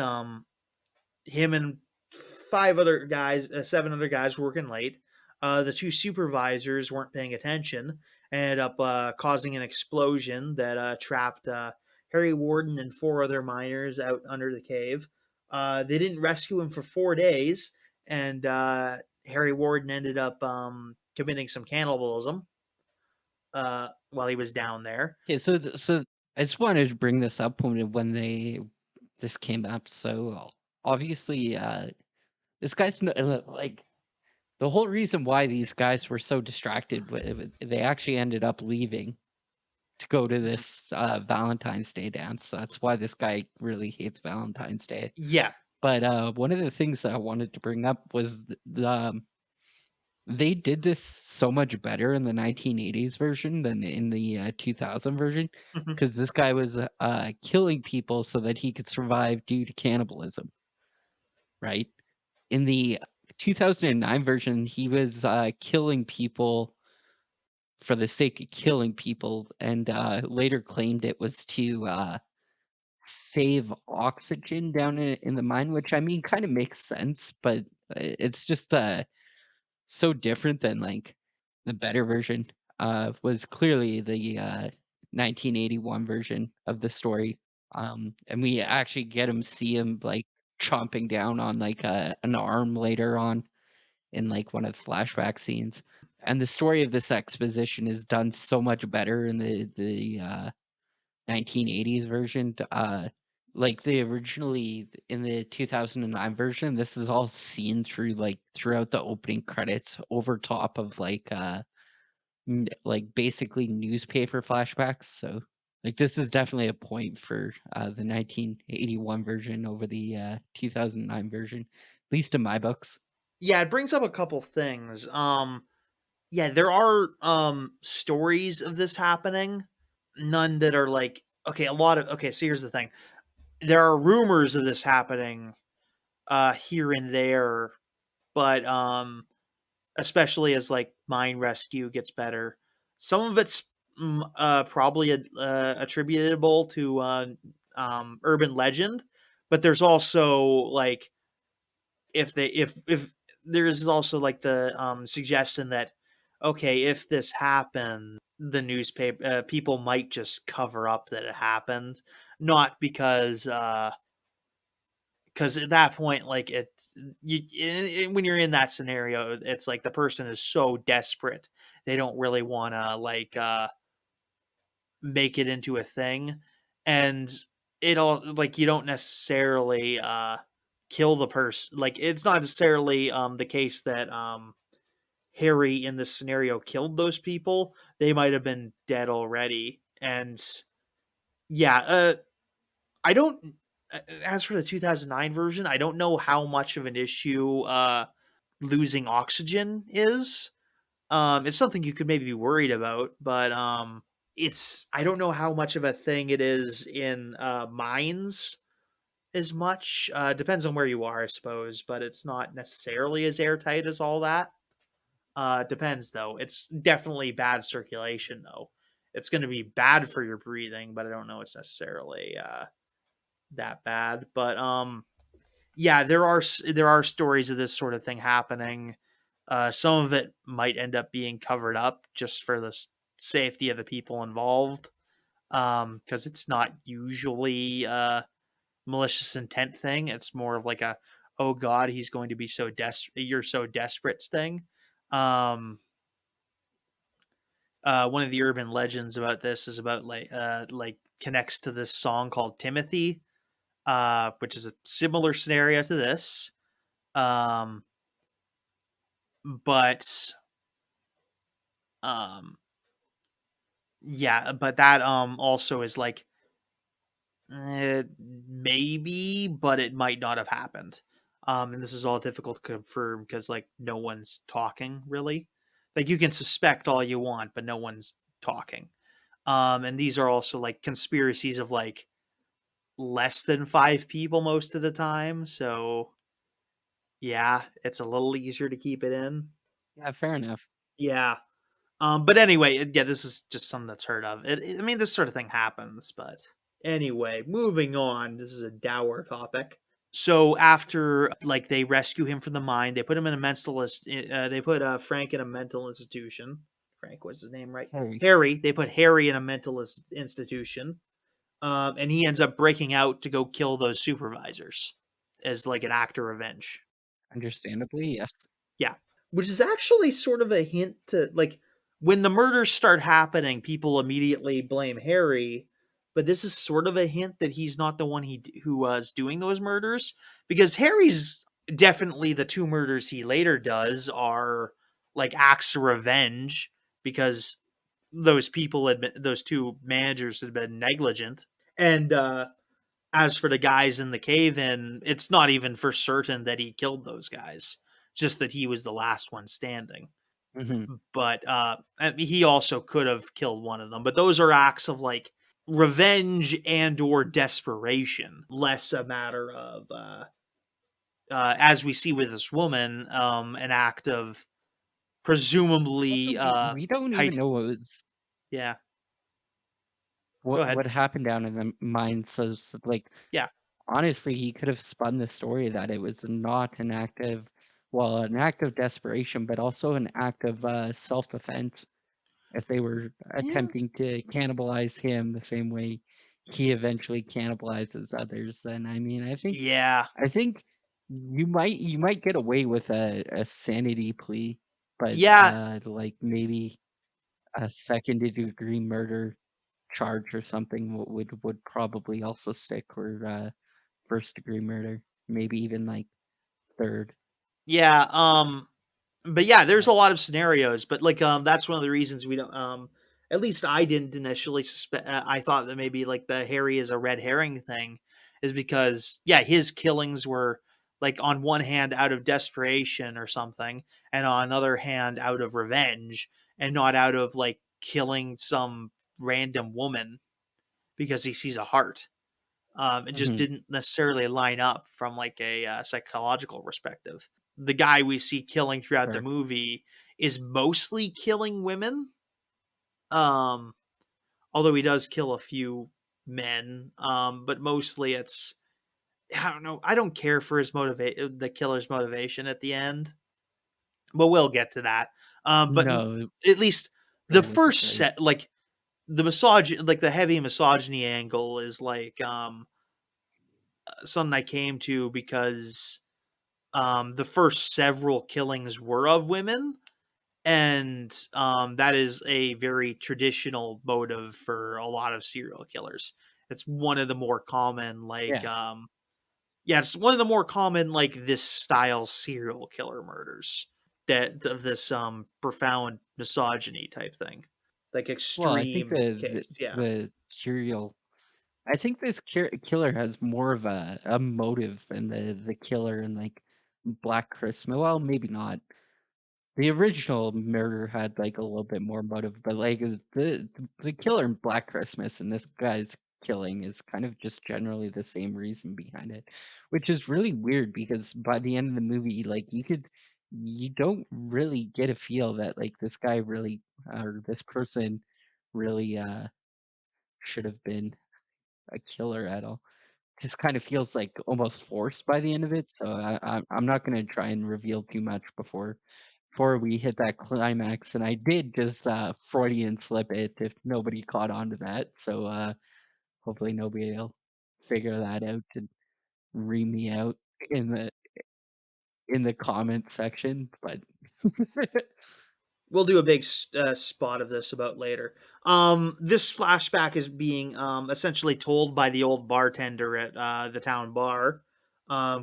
him and five other guys, seven other guys working late. The two supervisors weren't paying attention, ended up causing an explosion that trapped Harry Warden and four other miners out under the cave. They didn't rescue him for 4 days, and Harry Warden ended up committing some cannibalism while he was down there. okay, so I just wanted to bring this up when they this came up. So obviously, this guy's like the whole reason why these guys were so distracted. They actually ended up leaving to go to Mhm. this Valentine's Day dance. That's why this guy really hates Valentine's Day. Yeah. But one of the things that I wanted to bring up was they did this so much better in the 1980s version than in the 2000 version, Mhm. because this guy was killing people so that he could survive due to cannibalism, right? In the 2009 version, he was killing people for the sake of killing people, and later claimed it was to save oxygen down in the mine, which I mean kind of makes sense, but it's just so different than like the better version. Was clearly the 1981 version of the story. And we actually get him see him like chomping down on like an arm later on in like one of the flashback scenes. And the story of this exposition is done so much better in the 1980s version. Like the originally in the 2009 version, this is all seen through like throughout the opening credits over top of like like basically newspaper flashbacks. So like this is definitely a point for the 1981 version over the 2009 version, at least in my books. Yeah, it brings up a couple things. Yeah, there are stories of this happening. None that are like okay, a lot of okay, so here's the thing. There are rumors of this happening here and there, but especially as like mine rescue gets better. Some of it's probably attributable to urban legend, but there's also like if there is also like the suggestion that okay, if this happened, the newspaper people might just cover up that it happened, not because at that point like when you're in that scenario, it's like the person is so desperate they don't really want to like make it into a thing, and it'll like you don't necessarily kill the person. Like it's not necessarily the case that Harry in this scenario killed those people. They might have been dead already. And yeah, I don't as for the 2009 version, I don't know how much of an issue losing oxygen is. It's something you could maybe be worried about, but it's I don't know how much of a thing it is in mines as much. Depends on where you are, I suppose, but it's not necessarily as airtight as all that. Depends though. It's definitely bad circulation though. It's going to be bad for your breathing, but I don't know it's necessarily that bad. But yeah, there are stories of this sort of thing happening. Some of it might end up being covered up just for the safety of the people involved, because it's not usually a malicious intent thing. It's more of like a, oh God, he's going to be so you're so desperate thing. Um, One of the urban legends about this is about like connects to this song called Timothy, which is a similar scenario to this. Um, but um, yeah, but that also is like, maybe, but it might not have happened. And this is all difficult to confirm because like no one's talking really. Like you can suspect all you want, but no one's talking. And these are also like conspiracies of like less than 5 people most of the time. So yeah, it's a little easier to keep it in. Yeah, fair enough. Yeah. But anyway, yeah, this is just something that's heard of. I mean, this sort of thing happens, but anyway, moving on. This is a dour topic. So after like they rescue him from the mine, they put him in a they put Frank in a mental institution. Frank was his name, right? Harry, Harry. They put Harry in a mental institution, and he ends up breaking out to go kill those supervisors as like an act of revenge. understandably, yes. Yeah. Which is actually sort of a hint to like when the murders start happening, people immediately blame Harry, but this is sort of a hint that he's not the one who was doing those murders because Harry's definitely the two murders he later does are like acts of revenge because those two managers had been negligent. And as for the guys in the cave in, it's not even for certain that he killed those guys, just that he was the last one standing. Hmm. But I mean, he also could have killed one of them. But those are acts of like revenge and or desperation, less a matter of as we see with this woman, an act of Also, presumably we don't even height. know Yeah, go ahead. what happened down in the mine. So, like, Yeah, honestly, he could have spun the story that it was not an act of, well, an act of desperation, but also an act of self-defense. If they were yeah, attempting to cannibalize him the same way he eventually cannibalizes others, then I mean, yeah, I think you might get away with a sanity plea, but yeah. like maybe a second degree murder charge or something would probably also stick, or first degree murder, maybe even like third. Yeah, but yeah, there's But a lot of scenarios, but like that's one of the reasons we don't at least I didn't initially suspect I thought that maybe like the Harry is a red herring thing is because yeah, his killings were like on one hand out of desperation or something and on another hand out of revenge and not out of like killing some random woman because he sees a heart. It just mhm, didn't necessarily line up from like a psychological perspective. The guy we see killing throughout the fair. movie is mostly killing women, um, although he does kill a few men. But mostly it's I don't know. I don't care for the killer's motivation at the end, but we'll get to that. But No, at least it the wasn't first great. set, like the heavy misogyny angle is like something I came to because the first several killings were of women, and that is a very traditional motive for a lot of serial killers. It's one of the more common, Yeah. yeah, it's one of the more common like this style serial killer murders that of this profound misogyny type thing, like Well, I think extreme case. Yeah, the serial. I think this killer has more of a motive than the killer in like Black Christmas. Well, maybe not. The original murder had like a little bit more motive, but like the killer in Black Christmas and this guy's killing is kind of just generally the same reason behind it, which is really weird because by the end of the movie, like you don't really get a feel that like this guy really, or this person really should have been a killer at all. just kind of feels like almost forced by the end of it. So I'm not gonna try and reveal too much before we hit that climax. And I did just Freudian slip it if nobody caught on to that. So hopefully nobody will figure that out and ream me out in the comment section. But We'll do a big spot of this about later. This flashback is being essentially told by the old bartender at the town bar,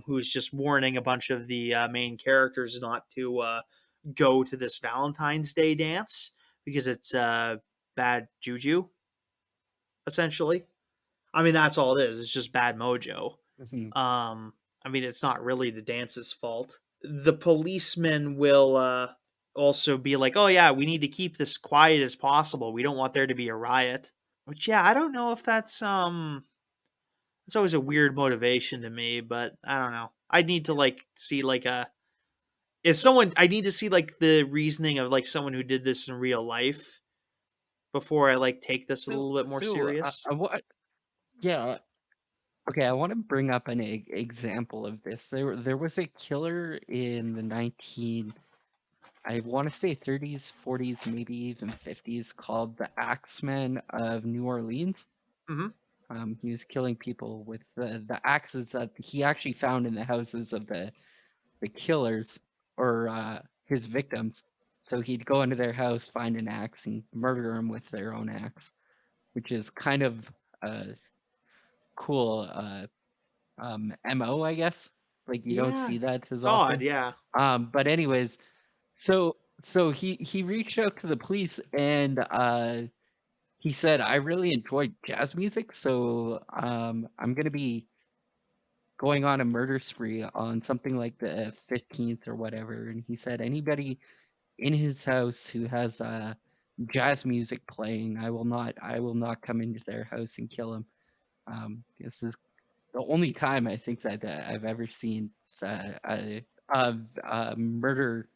who's just warning a bunch of the main characters not to go to this Valentine's Day dance because it's bad juju, essentially. I mean, that's all it is. It's just bad mojo. Mhm. I mean, it's not really the dance's fault. The policeman will also be like, "Oh yeah, we need to keep this quiet as possible. We don't want there to be a riot." Which, yeah, I don't know if that's. It's always a weird motivation to me, but I don't know. I need to like see like a if someone I need to see like the reasoning of like someone who did this in real life before I like take this a little bit more serious. Yeah. Okay, I want to bring up an example of this. There was a killer in the 19, I want to say 30s, 40s, maybe even 50s, called the Axeman of New Orleans. Hmm. He was killing people with the axes that he actually found in the houses of the killers or his victims. So he'd go into their house, find an axe, and murder them with their own axe, which is kind of a cool MO, I guess. Like you don't Yeah, see that as it's odd. often. Yeah, But anyways, so he reached out to the police and he said, I really enjoyed jazz music, so I'm gonna be going on a murder spree on something like the 15th or whatever. And he said, anybody in his house who has jazz music playing, I will not come into their house and kill him. This is the only time I think that I've ever seen a murder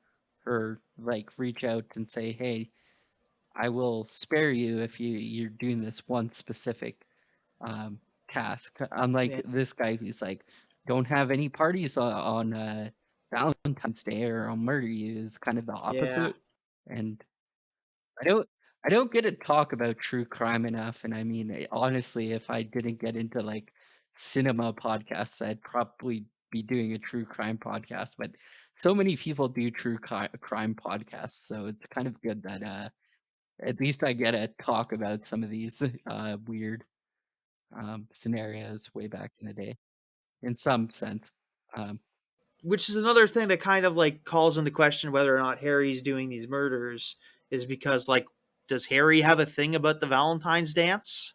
or like reach out and say, "Hey, I will spare you if you're doing this one specific um, task." Unlike yeah, this guy who's like, "Don't have any parties on Valentine's Day or I'll murder you," is kind of the yeah. opposite. And I don't I don't get to talk about true crime enough, and I mean, honestly, if I didn't get into like cinema podcasts, I'd probably be doing a true crime podcast. But so many people do crime podcasts, so it's kind of good that at least I get to talk about some of these weird scenarios way back in the day, in some sense. Um, Which is another thing that kind of like calls into question whether or not Harry's doing these murders is because like does Harry have a thing about the Valentine's dance?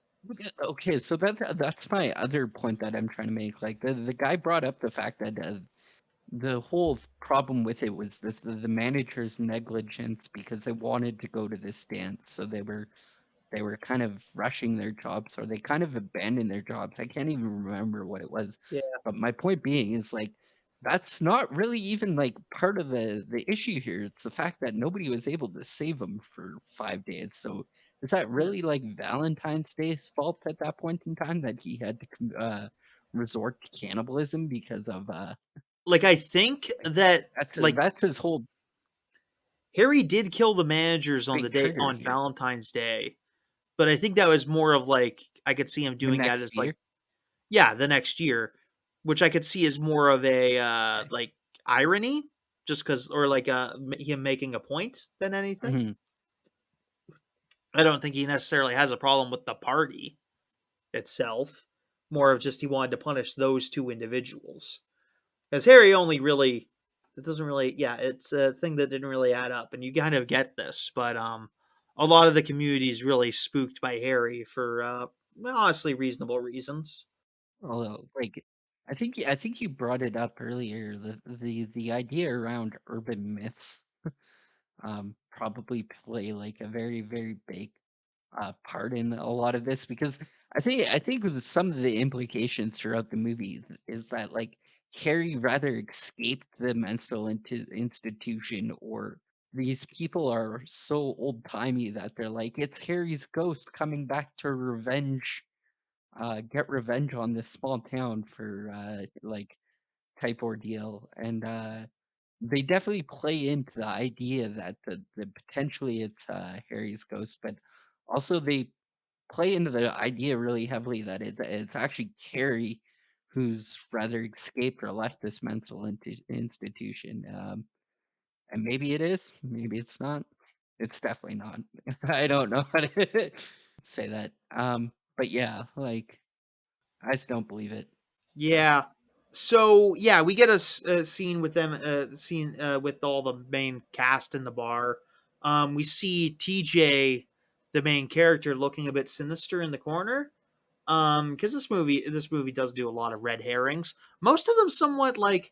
okay, so that's my other point that I'm trying to make. Like the guy brought up the fact that the whole problem with it was the manager's negligence because they wanted to go to this dance, so they were kind of rushing their jobs or they kind of abandoned their jobs. I can't even remember what it was. Yeah. But my point being is like that's not really even like part of the issue here. It's the fact that nobody was able to save him for 5 days. So is that Yeah. really like Valentine's Day's fault at that point in time that he had to resort to cannibalism because of Like I think like that that's like that's his whole Harry did kill the managers on the big day trigger on here. Valentine's Day, but I think that was more of like I could see him The doing that next as like year. yeah, the next year, which I could see as more of a Okay. like irony just cuz or like him making a point than anything. Mhm. I don't think he necessarily has a problem with the party itself. More of just he wanted to punish those two individuals. Because Harry only really it doesn't really yeah, it's a thing that didn't really add up, and you kind of get this, but a lot of the community is really spooked by Harry for honestly reasonable reasons. Although, like, I think you brought it up earlier. The idea around urban myths probably play like a very very big part in a lot of this because I think with some of the implications throughout the movie is that like Harry rather escaped the mental institution or these people are so old timey that they're like it's Harry's ghost coming back to revenge get revenge on this small town for like type ordeal, and they definitely play into the idea that the potentially it's Harry's ghost, but also they play into the idea really heavily that it's actually Carrie who's rather escaped or left this mental institution. And maybe it is, maybe it's not. It's definitely not. I don't know how to say that. But yeah, like I just don't believe it. So Yeah. So yeah, we get a scene with them, scene with all the main cast in the bar. We see TJ, the main character, looking a bit sinister in the corner. Because this movie does do a lot of red herrings. Most of them somewhat like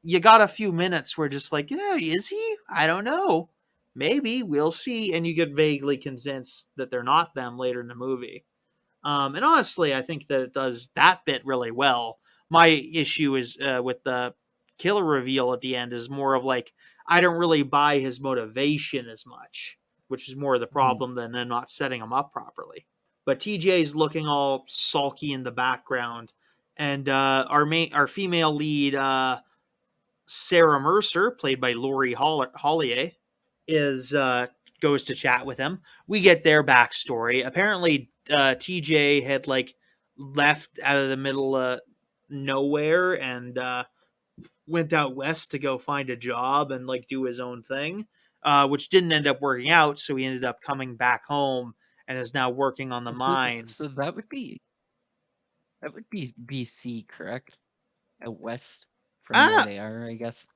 you got a few minutes where just like, yeah, is he? I don't know. Maybe we'll see, and you get vaguely convinced that they're not them later in the movie. And honestly, I think that it does that bit really well. My issue is with the killer reveal at the end is more of like I don't really buy his motivation as much, which is more the mhm. problem than them not setting him up properly. But TJ's looking all sulky in the background, and our female lead Sarah Mercer, played by Laurie Hollier, is goes to chat with him. We get their backstory. Apparently, TJ had like left out of the middle of nowhere and went out west to go find a job and like do his own thing, which didn't end up working out. So he ended up coming back home and is now working on the So mine. so that would be BC, correct? Out west from where Ah, they are, I guess.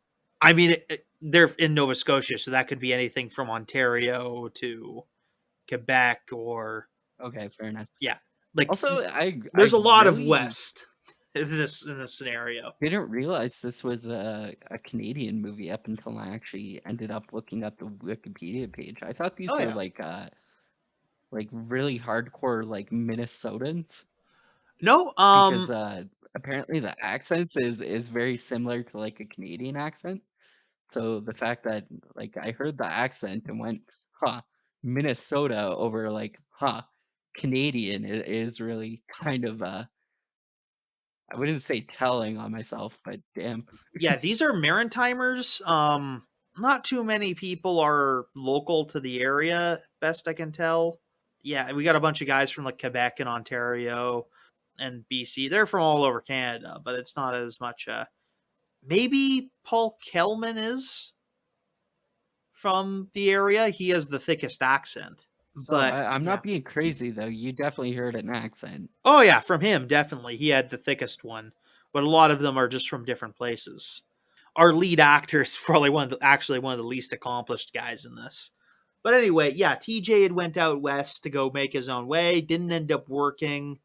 I mean, they're in Nova Scotia, so that could be anything from Ontario to Quebec or Okay, fair enough. yeah, like Also, there's I a lot of really West in this scenario. didn't realize this was a Canadian movie up until I actually ended up looking at the Wikipedia page. I thought these Oh were yeah, like really hardcore like Minnesotans no, because apparently the accents is very similar to like a Canadian accent. So the fact that like I heard the accent and went, huh, Minnesota over like, huh, Canadian is really kind of I wouldn't say telling on myself, but damn. yeah, these are Maritimers. Not too many people are local to the area, best I can tell. Yeah, we got a bunch of guys from like Quebec and Ontario and BC. They're from all over Canada, but it's not as much. Maybe Paul Kelman is from the area. He has the thickest accent, So but I'm yeah. not being crazy though. You definitely heard an accent. Oh yeah, from him definitely. He had the thickest one, but a lot of them are just from different places. Our lead actor is probably actually one of the least accomplished guys in this. But anyway, yeah, TJ had went out west to go make his own way. Didn't end up working,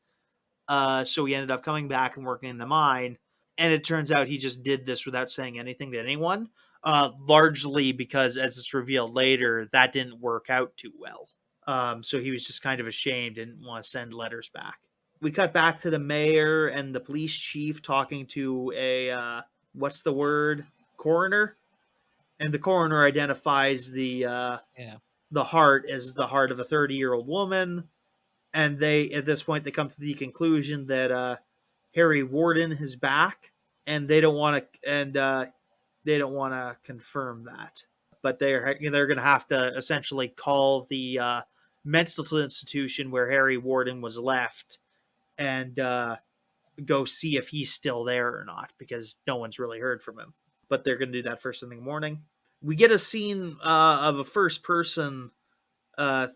so he ended up coming back and working in the mine. And it turns out he just did this without saying anything to anyone. Largely because, as it's revealed later, that didn't work out too well. So he was just kind of ashamed, didn't want to send letters back. We cut back to the mayor and the police chief talking to a what's the word, coroner, and the coroner identifies Yeah. the heart as the heart of a 30-year-old woman, and they at this point they come to the conclusion that Harry Warden is back, and they don't want to confirm that, but they're going to have to essentially call the mental institution where Harry Warden was left and go see if he's still there or not because no one's really heard from him. But they're going to do that first thing in the morning. We get a scene of a first person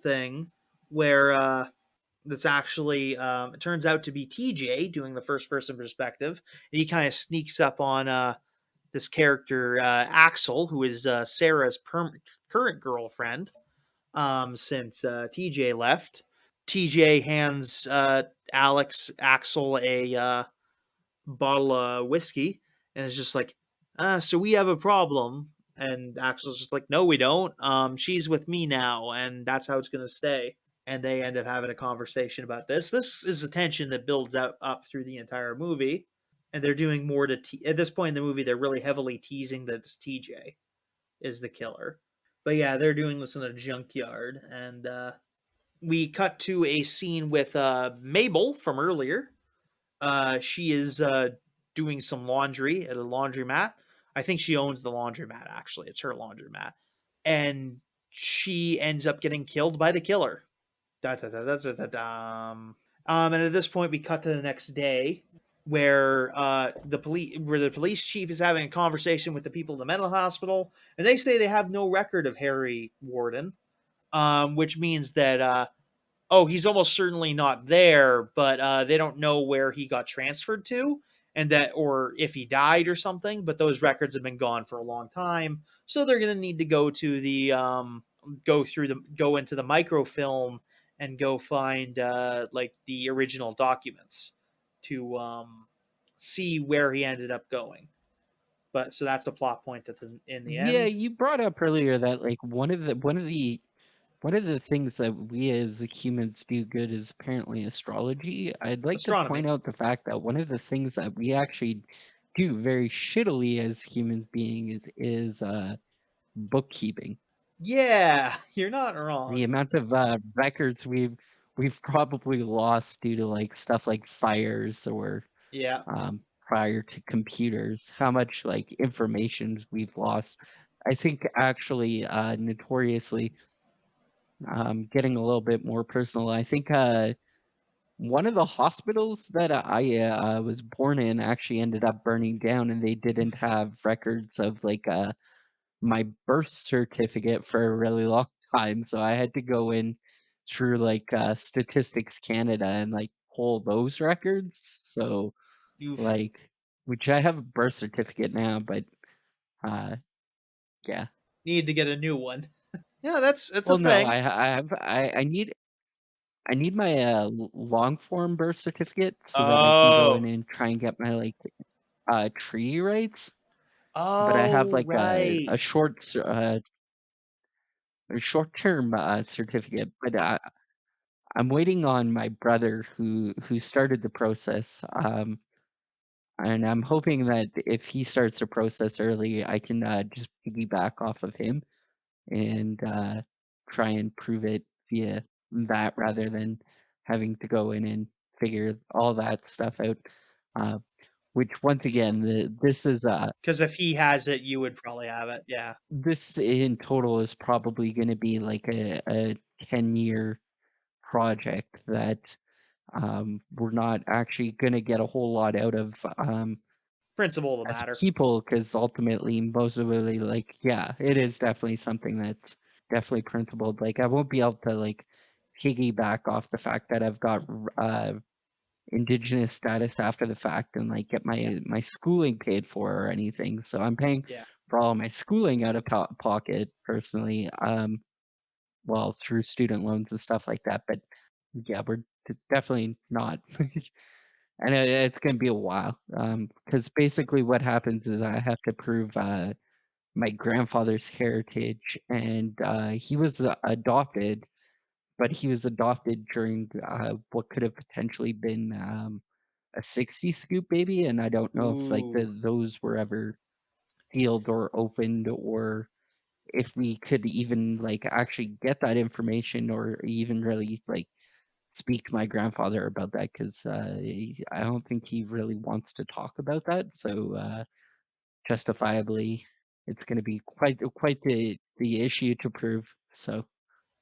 thing where that's actually it turns out to be TJ doing the first person perspective, and he kind of sneaks up on this character Axel, who is Sarah's current girlfriend since TJ left. TJ hands Alex Axel a bottle of whiskey and is just like, so we have a problem. And Axel's just like, no, we don't. She's with me now, and that's how it's going to stay. And they end up having a conversation about this. This is a tension that builds out up through the entire movie, and they're doing more to at this point in the movie. They're really heavily teasing that it's TJ is the killer. But yeah, they're doing this in a junkyard, and we cut to a scene with Mabel from earlier. She is doing some laundry at a laundromat. I think she owns the laundromat, actually. It's her laundromat. And she ends up getting killed by the killer. Da, da, da, da, da, da, dum. And at this point, we cut to the next day, where the police chief is having a conversation with the people in the mental hospital, and they say they have no record of Harry Warden, which means that oh, he's almost certainly not there, but they don't know where he got transferred to, and that, or if he died or something. But those records have been gone for a long time, so they're going to need to go to the go into the microfilm and go find like the original documents to see where he ended up going. But so that's a plot point in the Yeah, end. you brought up earlier that like one of the things that we as humans do good is apparently astrology. I'd like to point Astronomy. out the fact that one of the things that we actually do very shittily as human beings is bookkeeping. Yeah, you're not The wrong. amount of records we've probably lost due to like stuff like fires or Yeah. prior to computers, how much like information we've lost. I think actually notoriously getting a little bit more personal. I think one of the hospitals that I was born in actually ended up burning down, and they didn't have records of like my birth certificate for a really long time. So I had to go in through like Statistics Canada and like pull those records. So You've like, which I have a birth certificate now, but uh, yeah. need to get a new one. Yeah, that's a Well, no, thing. I need my long form birth certificate so that I can go in Oh. and try and get my like treaty rights. But I have Oh, like right. a short term certificate. But I'm waiting on my brother who started the process. And I'm hoping that if he starts the process early, I can just piggyback off of him and try and prove it via that rather than having to go in and figure all that stuff out. Uh, which once again, Because if he has it, you would probably have it. Yeah. this in total is probably going to be like a 10-year project that we're not actually going to get a whole lot out of Principle of the as matter. people because ultimately most of it like yeah it is definitely something that's definitely principled. Like I won't be able to like piggyback off the fact that I've got indigenous status after the fact and like get Yeah. my schooling paid for or anything, so I'm paying Yeah. for all my schooling out of pocket personally, well through student loans and stuff like that. But yeah, we're definitely not and it's going to be a while because basically what happens is I have to prove my grandfather's heritage, and he was adopted, but he was adopted during what could have potentially been a 60 scoop baby, and I don't know if like Ooh. those were ever sealed or opened, or if we could even like actually get that information or even really like speak to my grandfather about that because I don't think he really wants to talk about that. So justifiably, it's going to be quite the issue to prove. So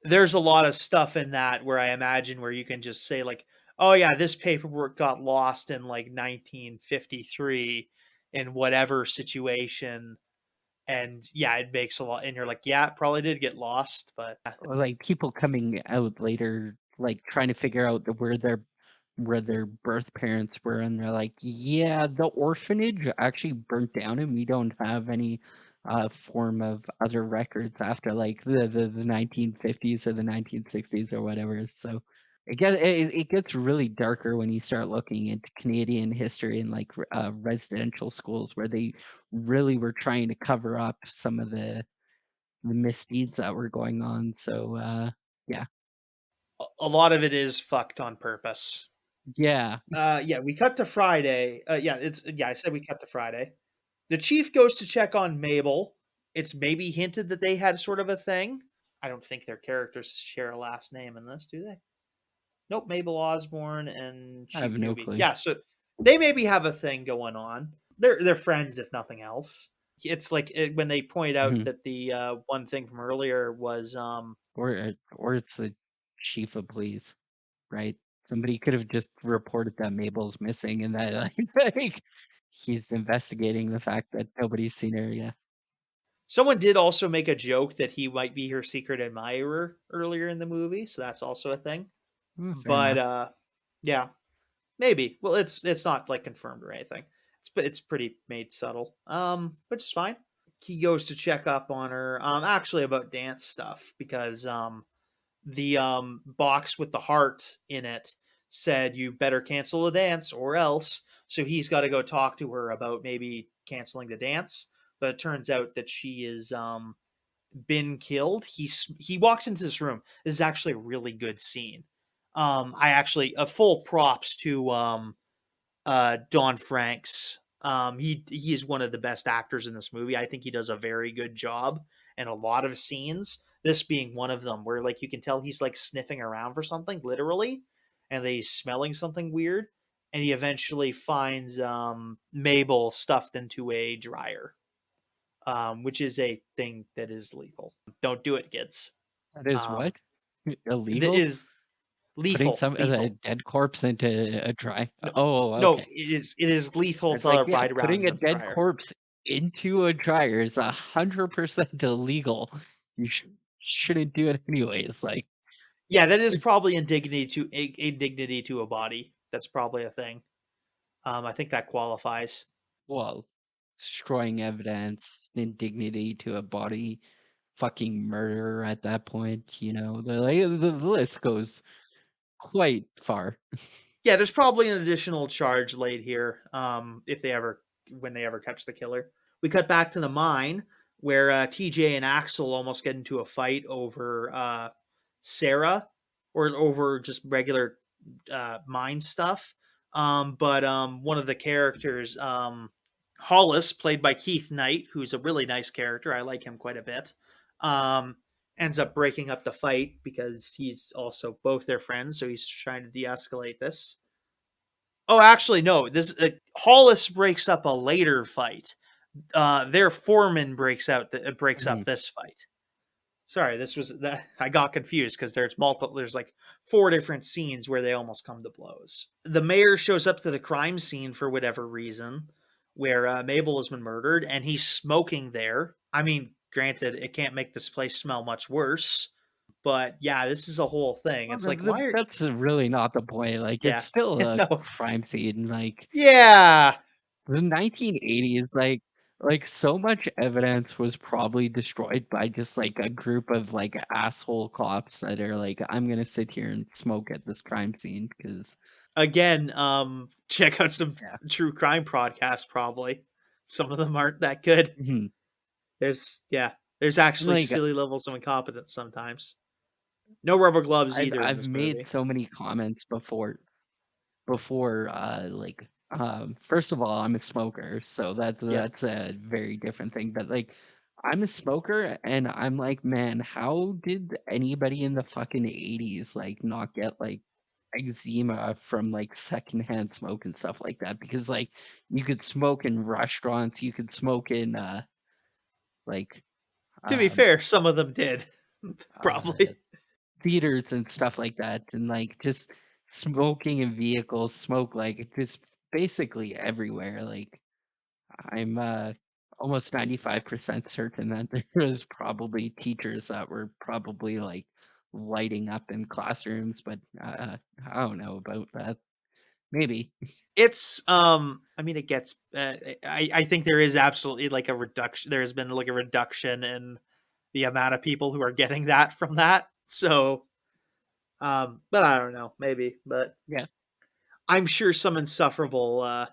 There's a lot of stuff in that where I imagine where you can just say like, "Oh yeah, this paperwork got lost in like 1953 in whatever situation." And yeah, it makes a lot and you're like, "Yeah, it probably did get lost, but or, like people coming out later, like trying to figure out where their birth parents were, and they're like, yeah, the orphanage actually burnt down, and we don't have any form of other records after like the 1950s or the 1960s or whatever. So it gets really darker when you start looking into Canadian history and like residential schools where they really were trying to cover up some of the misdeeds that were going on. So yeah, a lot of it is fucked on purpose." yeah, Yeah, we cut to Friday. Yeah, I said we cut to Friday. The chief goes to check on Mabel. It's maybe hinted that they had sort of a thing. I don't think their characters share a last name in this, do they? Nope, Mabel Osborne and I Chief have no Newbie. clue. Yeah, so they maybe have a thing going on. They're friends if nothing else. It's like when they point out Mhm. that the one thing from earlier was Or it's the chief of police, right? Somebody could have just reported that Mabel's missing and that like he's investigating the fact that nobody's seen her yet. someone did also make a joke that he might be her secret admirer earlier in the movie, so that's also a thing. Fair But enough. yeah, maybe. Well, it's not like confirmed or anything. It's pretty made subtle. Which is fine. He goes to check up on her. Actually about dance stuff because the box with the heart in it said you better cancel the dance or else. So he's got to go talk to her about maybe canceling the dance. But it turns out that she is been killed. He walks into this room. This is actually a really good scene. I actually full props to Don Franks. He is one of the best actors in this movie. I think he does a very good job in a lot of scenes. This being one of them, where like you can tell he's like sniffing around for something, literally, and that he's smelling something weird, and he eventually finds Mabel stuffed into a dryer, which is a thing that is legal. Don't do it, kids. That is Um, what? it Illegal? is Putting lethal, some a lethal. dead corpse into a dry. No, Oh, no, okay. it is lethal It's like, to yeah, ride around putting in a the dead dryer. corpse into a dryer is 100% illegal. You shouldn't do it anyways. Like, Yeah, that is probably indignity to a body. That's probably a thing. I think that qualifies. well, destroying evidence, indignity to a body, fucking murder at that point, the list goes quite far. Yeah, there's probably an additional charge laid here. If they ever when they ever catch the killer. We cut back to the mine where TJ and Axel almost get into a fight over Sarah or over just regular mine stuff. But one of the characters, Hollis, played by Keith Knight, who's a really nice character. I like him quite a bit. Um, ends up breaking up the fight because he's also both their friends, so he's trying to de-escalate this. Oh, actually, no. This Hollis breaks up a later fight. Their foreman breaks Mhm. up this fight. Sorry, this was that I got confused because there's multiple. There's like four different scenes where they almost come to blows. The mayor shows up to the crime scene for whatever reason, where Mabel has been murdered, and he's smoking there. I mean, granted, it can't make this place smell much worse, but yeah, this is a whole thing. Well, It's like, why are that's really not the point. Like, it's yeah, still a no, crime scene. Like, yeah, the 1980s, like so much evidence was probably destroyed by just like a group of like asshole cops that are like, I'm gonna sit here and smoke at this crime scene because again, check out some yeah. true crime podcasts. Probably some of them aren't that good. Mhm. There's And actually like silly levels of incompetence sometimes. No rubber gloves either in I've this made movie. so many comments before like first of all, I'm a smoker, so Yeah. that's a very different thing, but like I'm a smoker and I'm like, man, how did anybody in the fucking 80s like not get like eczema from like secondhand smoke and stuff like that? Because like you could smoke in restaurants, you could smoke in like To be um fair, some of them did. uh Probably. theaters and stuff like that, and like just smoking in vehicles, smoke like just basically everywhere. Like I'm almost 95% certain that there was probably teachers that were probably like lighting up in classrooms, but I don't know about that. Maybe. It's I mean it gets I think there is absolutely like a reduction there has been like a reduction in the amount of people who are getting that from that. So but I don't know, maybe, but Yeah. I'm sure some insufferable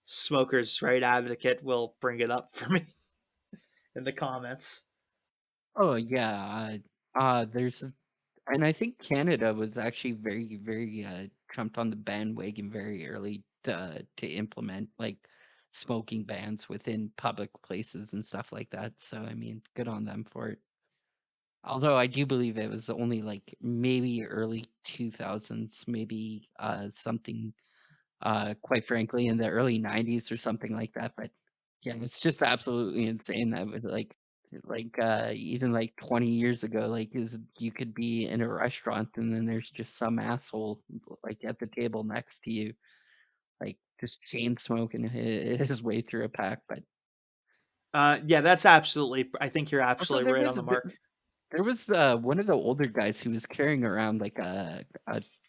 smokers right advocate will bring it up for me in the comments. Oh yeah. There's And I think Canada was actually very, very jumped on the bandwagon very early to implement like smoking bans within public places and stuff like that. So I mean, good on them for it. Although I do believe it was only like maybe early 2000s, maybe something quite frankly in the early 90s or something like that. But yeah, it's just absolutely insane that would even like 20 years ago, like you could be in a restaurant and then there's just some asshole like at the table next to you, like just chain smoking his way through a pack. But Yeah, that's absolutely. I think you're also absolutely right on the mark. there was one of the older guys who was carrying around like a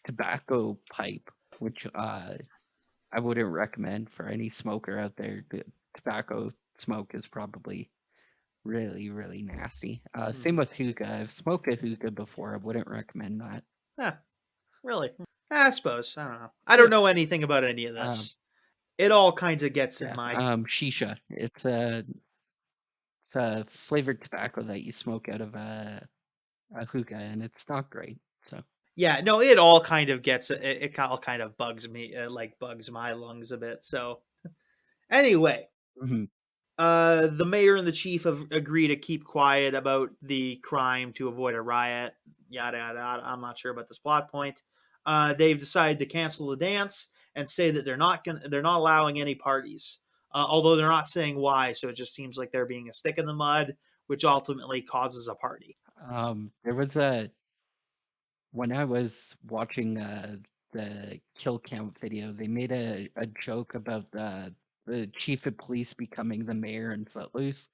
tobacco pipe, which I wouldn't recommend for any smoker out there. Tobacco smoke is probably really, really nasty. Same Hmm. with hookah. I've smoked a hookah before. I wouldn't recommend that. Yeah, really. I suppose. I don't know. I don't Yeah. know anything about any of Um, this. It all kinds of gets in yeah. my. Shisha. It's a flavored tobacco that you smoke out of a hookah, and it's not great. So. Yeah, no, it all kind of gets it all kind of bugs me, like bugs my lungs a bit. So anyway, Mhm. the mayor and the chief have agree to keep quiet about the crime to avoid a riot. Yada yada yada. I'm not sure about this plot point. They've decided to cancel the dance and say that they're not allowing any parties. Although they're not saying why, so it just seems like they're being a stick in the mud, which ultimately causes a party. There was a when I was watching the kill count video, they made a joke about the chief of police becoming the mayor in Footloose,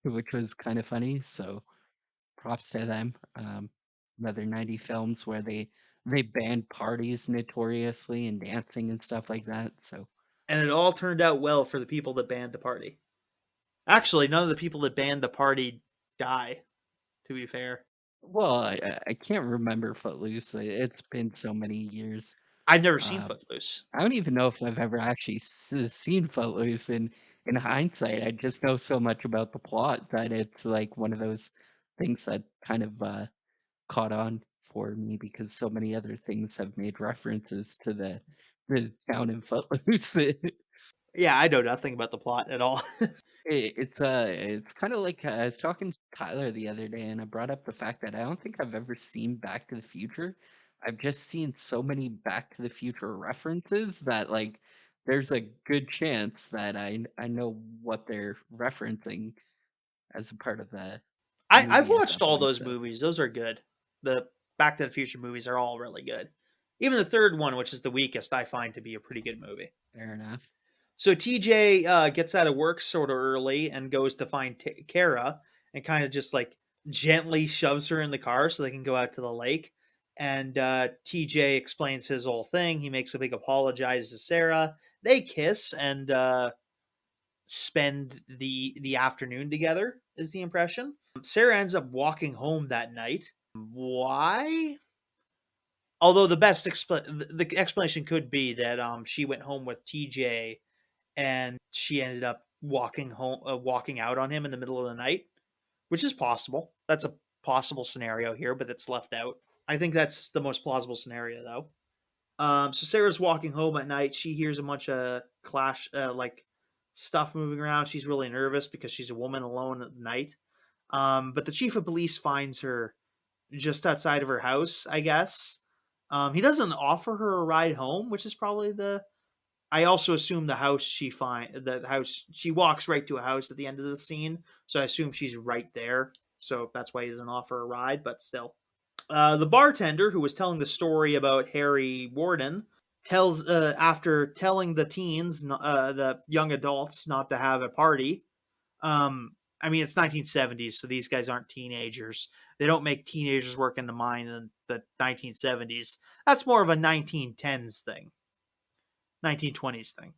which was kind of funny. So props to them. Another 90 films where they banned parties notoriously and dancing and stuff like that. So And it all turned out well for the people that banned the party. Actually, none of the people that banned the party die, to be fair. well, I can't remember Footloose. It's been so many years. I've never seen Um, Footloose. I don't even know if I've ever actually seen Footloose. In hindsight, I just know so much about the plot that it's like one of those things that kind of caught on for me because so many other things have made references to the town in Footloose. Yeah, I know nothing about the plot at all. It's kind of like I was talking to Tyler the other day, and I brought up the fact that I don't think I've ever seen Back to the Future. I've just seen so many Back to the Future references that like there's a good chance that I know what they're referencing as a part of the I've movie at watched that all point. those So movies. Those are good. The Back to the Future movies are all really good. Even the third one, which is the weakest, I find to be a pretty good movie. fair enough. So TJ gets out of work sort of early and goes to find Kara and kind of just like gently shoves her in the car so they can go out to the lake. And TJ explains his whole thing. He makes a big apologize to Sarah. They kiss and spend the afternoon together. Is the impression. Sarah ends up walking home that night. Why? Although the explanation could be that she went home with TJ and she ended up walking out on him in the middle of the night, which is possible. That's a possible scenario here, but it's left out. I think that's the most plausible scenario, though. So Sarah's walking home at night. She hears a bunch of like stuff moving around. She's really nervous because she's a woman alone at night. But the chief of police finds her just outside of her house, I guess. He doesn't offer her a ride home, which is probably the I also assume the house she walks right to a house at the end of the scene, so I assume she's right there. So that's why he doesn't offer a ride, but still. The bartender who was telling the story about Harry Warden tells after telling the teens, the young adults, not to have a party. I mean, it's 1970s, so these guys aren't teenagers. They don't make teenagers work in the mine in the 1970s. That's more of a 1910s thing, 1920s thing,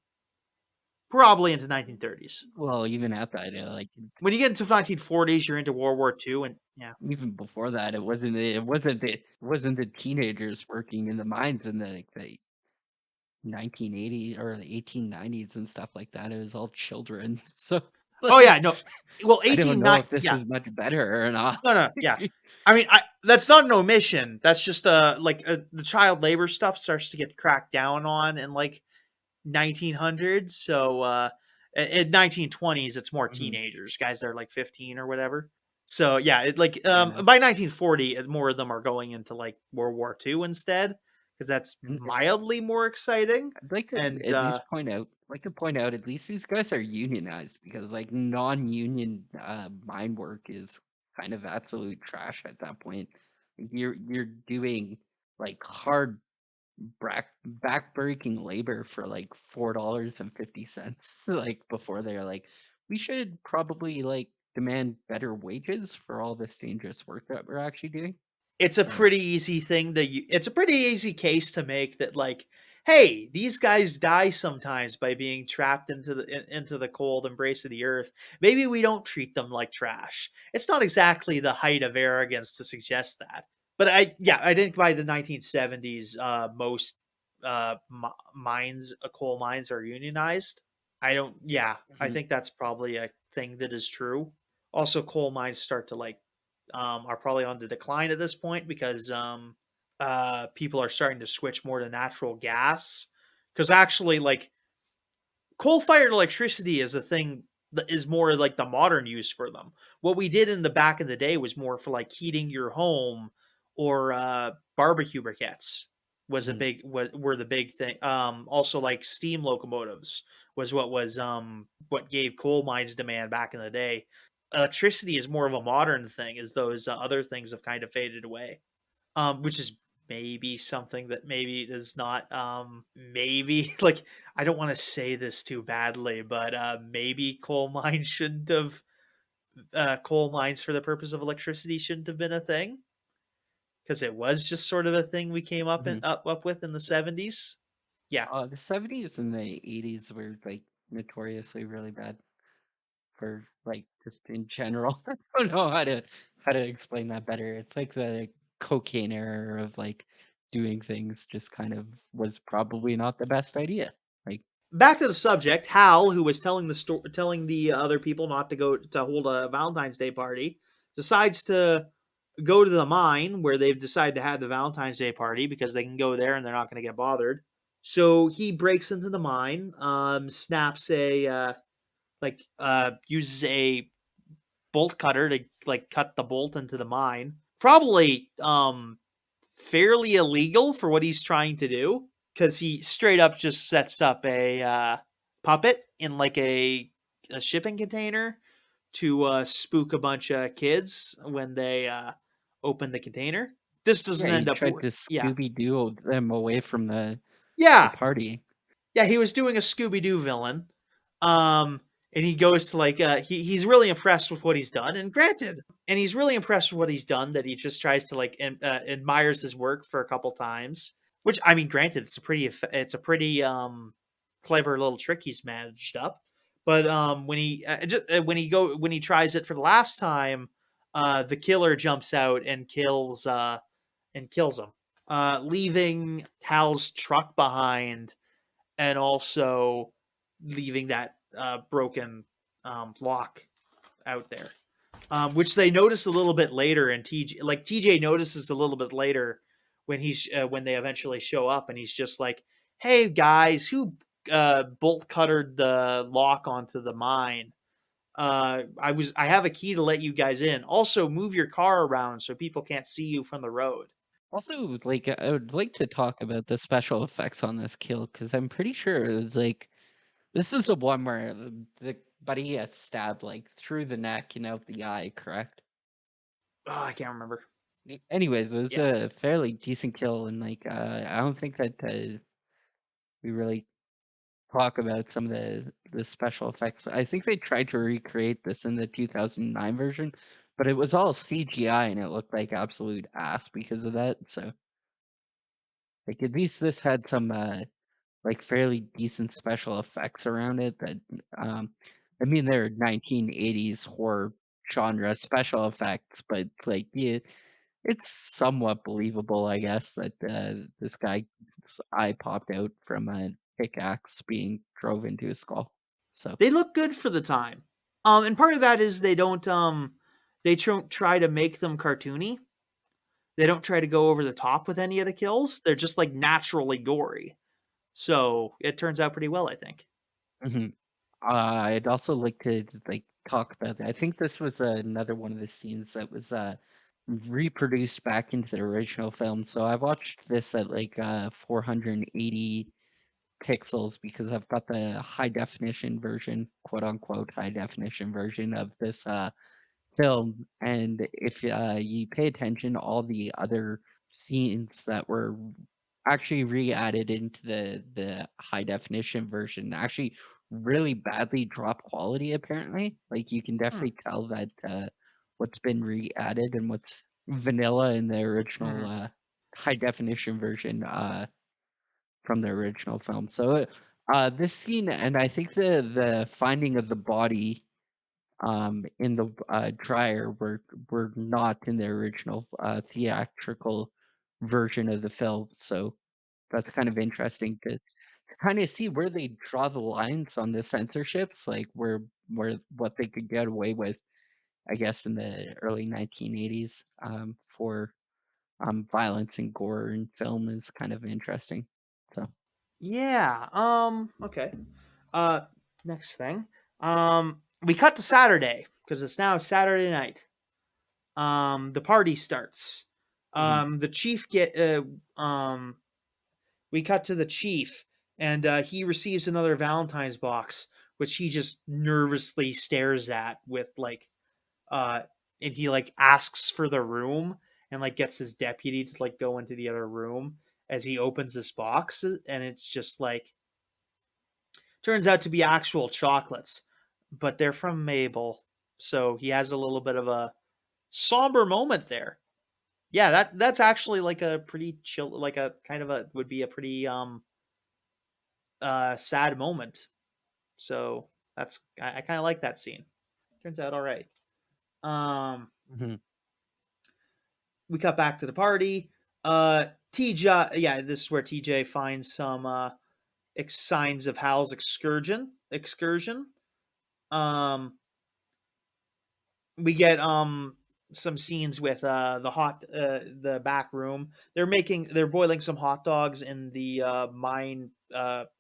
probably into 1930s. Well, even at that, like When you get into 1940s, you're into World War II, and yeah. even before that, it wasn't the teenagers working in the mines in the 1980 or the 1890s and stuff like that. It was all children. So Oh like yeah, no. Well, I don't 18 know nine. if this Yeah, is much better or not. no, no, yeah. I mean, that's not an omission. That's just the child labor stuff starts to get cracked down on in like 1900s. So in 1920s, it's more Mhm. teenagers, guys that are like 15 or whatever. So yeah, Fair enough. by 1940, more of them are going into like World War II instead, because that's And mildly more exciting. I'd like to And at least point out like to point out at least these guys are unionized because like non-union mine work is kind of absolute trash at that point. You're doing like hard back-breaking labor for like $4.50 like before they're like we should probably like demand better wages for all this dangerous work that we're actually doing. it's a So, pretty easy thing to it's a pretty easy case to make that like, hey, these guys die sometimes by being trapped into the cold embrace of the earth. Maybe we don't treat them like trash. It's not exactly the height of arrogance to suggest that. But I think by the 1970s, most coal mines are unionized. I don't. Yeah, I mhm, think that's probably a thing that is true. Also, coal mines start to like are probably on the decline at this point because people are starting to switch more to natural gas. Because actually, like coal fired electricity is a thing that is more like the modern use for them. What we did in the back in the day was more for like heating your home or barbecue briquettes was a mhm. big were the big thing. Also like steam locomotives was what gave coal mines demand back in the day. Electricity is more of a modern thing, as those other things have kind of faded away. Which is maybe something that maybe is not maybe like I don't want to say this too badly, but maybe coal mines shouldn't have coal mines for the purpose of electricity shouldn't have been a thing because it was just sort of a thing we came Mhm. up with in the 70s. Yeah, The 70s and the 80s were like notoriously really bad for like just in general. I don't know how to explain that better. It's like the cocaine era of like doing things just kind of was probably not the best idea. Like, back to the subject. Hal, who was telling the other people not to go to hold a Valentine's Day party, decides to go to the mine where they've decided to have the Valentine's Day party because they can go there and they're not going to get bothered. So he breaks into the mine, snaps a uses a bolt cutter to like cut the bolt into the mine. Probably fairly illegal for what he's trying to do because he straight up just sets up a puppet in like a shipping container to spook a bunch of kids when they open the container. This yeah, doesn't he end up. tried to Yeah, Scooby Doo them away from the yeah, party. yeah. He was doing a Scooby Doo villain, and he goes to like he's really impressed with what he's done. And granted, and he's really impressed with what he's done that he just tries to like admires his work for a couple times. Which I mean, granted, it's a pretty clever little trick he's managed up. But when he tries it for the last time, the killer jumps out and kills him, leaving Hal's truck behind, and also leaving that broken lock out there, which they notice a little bit later. And TJ notices a little bit later when they eventually show up, and he's just like, "Hey guys, who bolt cuttered the lock onto the mine? I have a key to let you guys in. Also, move your car around so people can't see you from the road." Also, like I would like to talk about the special effects on this kill because I'm pretty sure it was like this is the one where the buddy gets stabbed like through the neck and out the eye, correct? Oh, I can't remember. Anyways, it was Yeah, a fairly decent kill, and like I don't think that we really talk about some of the special effects. I think they tried to recreate this in the 2009 version, but it was all CGI and it looked like absolute ass because of that. So like at least this had some like fairly decent special effects around it that um I mean they're 1980s horror genre special effects, but like yeah, it's somewhat believable, I guess, that this guy's eye popped out from a pickaxe being drove into his skull. So, they look good for the time. And part of that is they don't try to make them cartoony. They don't try to go over the top with any of the kills. They're just like naturally gory. So it turns out pretty well, I think. mhm. I'd also like to like talk about that. I think this was another one of the scenes that was reproduced back into the original film. So I watched this at like 480 pixels because I've got the high definition version, quote unquote high definition version of this film. And if you pay attention, all the other scenes that were actually re-added into the high definition version actually really badly drop quality apparently. Like you can Hmm. definitely tell that what's been re-added and what's vanilla in the original Hmm. high definition version from the original film. So this scene, and I think the finding of the body in the dryer were not in the original theatrical version of the film. So that's kind of interesting to kind of see where they draw the lines on the censorships, like where what they could get away with, I guess, in the early 1980s for violence and gore in film is kind of interesting. So. Yeah. Okay. Uh, Next thing. We cut to Saturday because it's now Saturday night. The party starts. Mhm. The chief get We cut to the chief, and he receives another Valentine's box, which he just nervously stares at with like, uh, and he like asks for the room and like gets his deputy to like go into the other room as he opens this box, and it's just like turns out to be actual chocolates, but they're from Mabel, so he has a little bit of a somber moment there. Yeah, that's actually like a pretty chill, like a kind of a would be a pretty sad moment. So that's I kind of like that scene. Turns out all right. Um, Mhm. we cut back to the party. TJ, yeah, this is where TJ finds some signs of Hal's excursion. Um, we get some scenes with the back room. They're boiling some hot dogs in the mine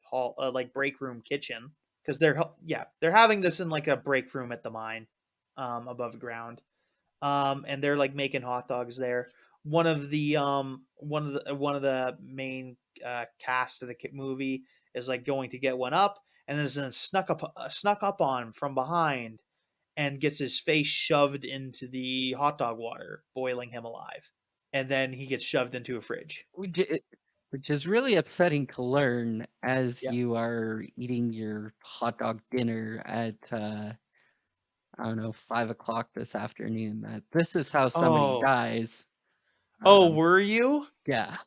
hall like break room kitchen because they're having this in like a break room at the mine above ground. And they're like making hot dogs there. One of the main cast of the movie is like going to get one up, and is then snuck up on from behind and gets his face shoved into the hot dog water, boiling him alive. And then he gets shoved into a fridge. Which i which is really upsetting to learn as Yeah. you are eating your hot dog dinner at, I don't know, 5 o'clock this afternoon, that this is how somebody Oh. dies. Oh, Um, were you? yeah.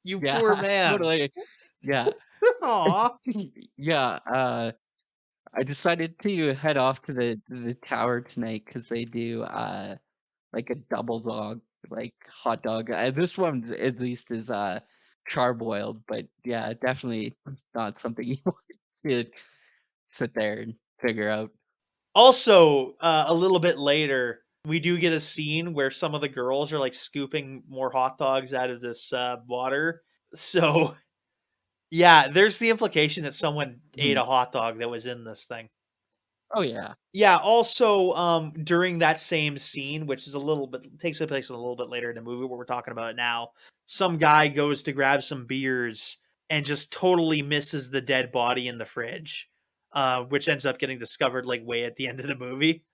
You poor Yeah, man. totally. Yeah. Aw. Yeah, I decided to head off to the tower tonight because they do, like a double dog, like hot dog. This one at least is charboiled, but yeah, definitely not something you want to sit there and figure out. Also, a little bit later, we do get a scene where some of the girls are like scooping more hot dogs out of this water. So, yeah, there's the implication that someone ate Mhm. a hot dog that was in this thing. Oh yeah. Yeah, also, during that same scene, which is a little bit takes place a little bit later in the movie, what we're talking about now, some guy goes to grab some beers and just totally misses the dead body in the fridge, which ends up getting discovered like way at the end of the movie,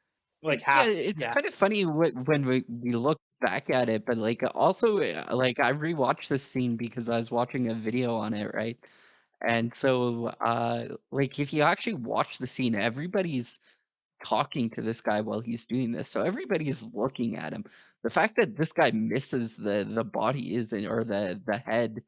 like Yeah, half. it's Yeah. kind of funny when we look back at it, but like also like I rewatched this scene because I was watching a video on it, right? And so like if you actually watch the scene, everybody's talking to this guy while he's doing this. So everybody's looking at him. The fact that this guy misses the body isn't or the head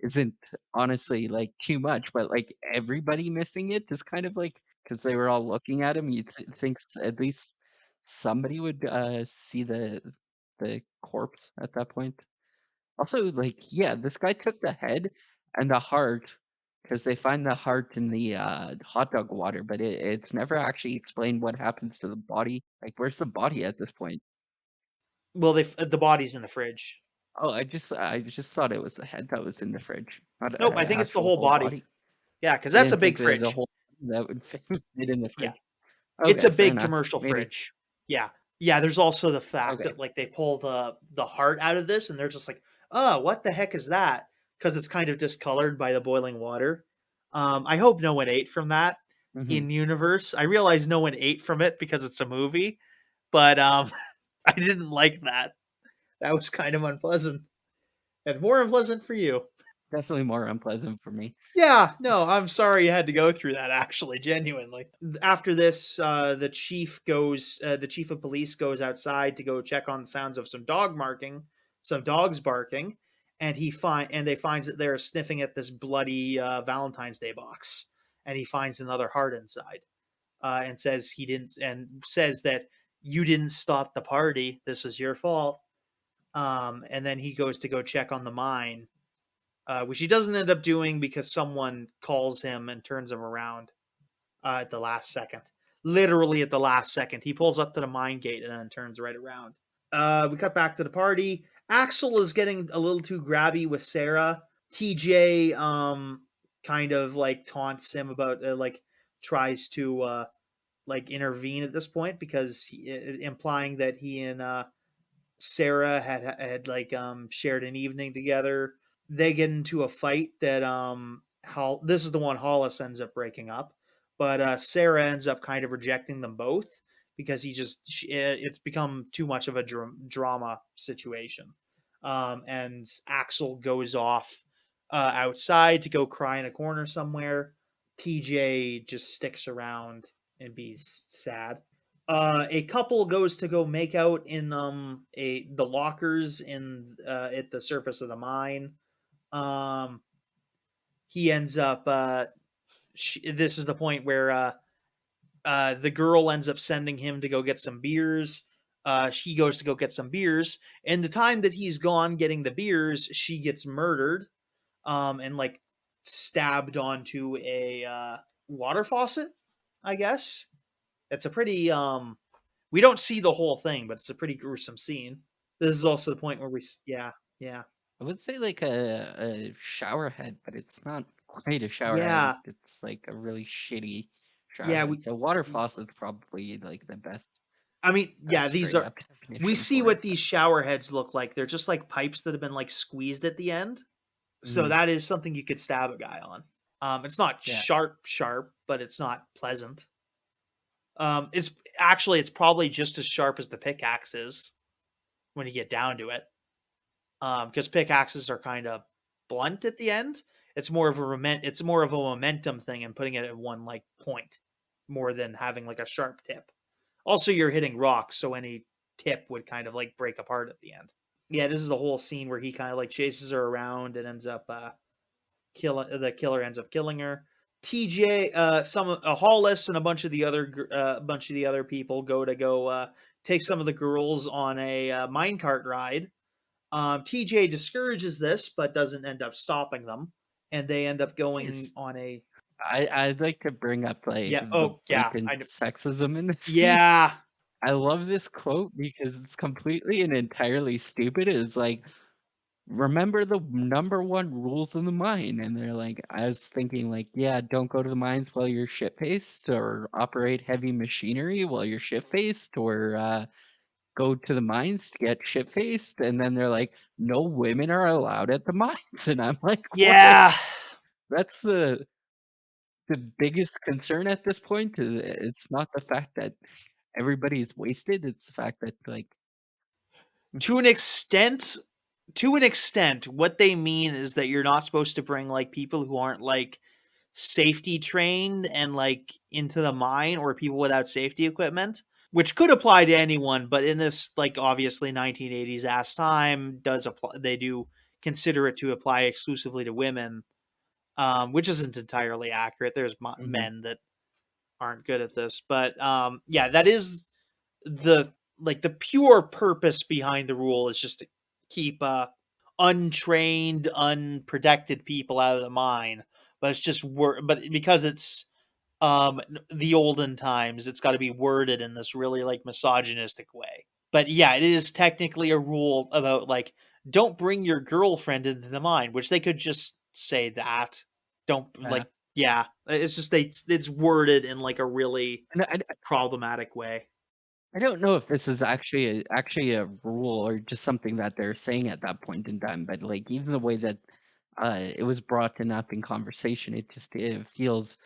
isn't honestly like too much, but like everybody missing it is kind of like because they were all looking at him, you'd think at least somebody would see the corpse at that point. Also, like, yeah, this guy took the head and the heart because they find the heart in the hot dog water, but it's never actually explained what happens to the body. Like, where's the body at this point? Well, the body's in the fridge. Oh, I just thought it was the head that was in the fridge, not Nope, an I think it's the actual whole whole body. body. Yeah, because I that's a didn't think big the fridge. whole that would fit in the Yeah. fridge. It's a Okay, fair big enough. commercial Maybe. fridge. Yeah. Yeah, there's also the fact Okay. that, like, they pull the heart out of this, and they're just like, "Oh, what the heck is that?" Because it's kind of discolored by the boiling water. I hope no one ate from that Mhm. in universe. I realize no one ate from it because it's a movie, but, I didn't like that. That was kind of unpleasant, and more unpleasant for you. Definitely more unpleasant for me. Yeah, no, I'm sorry you had to go through that actually, genuinely. After this, the chief of police goes outside to go check on the sounds of some dogs barking, and they finds that they're sniffing at this bloody Valentine's Day box, and he finds another heart inside, and says that you didn't stop the party. This is your fault. And then he goes to go check on the mine, which he doesn't end up doing because someone calls him and turns him around at the last second. Literally at the last second, he pulls up to the mine gate and then turns right around. We cut back to the party. Axel is getting a little too grabby with Sarah. TJ kind of like taunts him about tries to like intervene at this point because implying that he and Sarah had like shared an evening together. They get into a fight that this is the one Hollis ends up breaking up, but Sarah ends up kind of rejecting them both because it's become too much of a drama situation. And Axel goes off outside to go cry in a corner somewhere. TJ just sticks around and be sad. A couple goes to go make out in the lockers in at the surface of the mine. Um, he ends up. This is the point where the girl ends up sending him to go get some beers. He goes to go get some beers, and the time that he's gone getting the beers, she gets murdered. And like stabbed onto a water faucet. I guess it's a pretty we don't see the whole thing, but it's a pretty gruesome scene. This is also the point where yeah, yeah, I would say like a shower head, but it's not quite a shower head. yeah, It's like a really shitty shower yeah. head. So water faucet's probably like the I mean, yeah. best These straight are up we definition see for what it. these shower heads look like. They're just like pipes that have been like squeezed at the end. So Mhm. that is something you could stab a guy on. It's not Yeah. sharp, but it's not pleasant. It's probably just as sharp as the pickaxe is when you get down to it. Because pickaxes are kind of blunt at the end. It's more of a momentum thing and putting it at one like point more than having like a sharp tip. Also, you're hitting rocks, so any tip would kind of like break apart at the end. Yeah, this is a whole scene where he kind of like chases her around and ends up killing the killer ends up killing her. TJ, some Hollis and a bunch of the other people go take some of the girls on a minecart ride. TJ discourages this, but doesn't end up stopping them, and they end up going Jeez. on a I'd like to bring up like yeah. the Oh yeah, blatant I know. sexism in this scene. Yeah, I love this quote because it's completely and entirely stupid. It's like, remember the number one rules in the mine. And they're like, I was thinking, like, yeah, don't go to the mines while you're shit faced, or operate heavy machinery while you're shit faced, or go to the mines to get shit faced. And then they're like, no women are allowed at the mines. And I'm like, what? yeah. That's the biggest concern at this point. It's not the fact that everybody's wasted, it's the fact that, like, To an extent, what they mean is that you're not supposed to bring like people who aren't like safety trained and like into the mine or people without safety equipment, which could apply to anyone, but in this like obviously 1980s ass time does apply. They do consider it to apply exclusively to women, which isn't entirely accurate. There's mhm, men that aren't good at this, but yeah, that is the the pure purpose behind the rule is just to keep untrained, unprotected people out of the mine. But it's just but because it's the olden times, it's got to be worded in this really like misogynistic way. But yeah, it is technically a rule about like don't bring your girlfriend into the mine, which they could just say that. Don't yeah. like Yeah, it's just it's worded in like a really And problematic way. I don't know if this is actually a rule or just something that they're saying at that point in time, but like even the way that it was brought up in conversation, it feels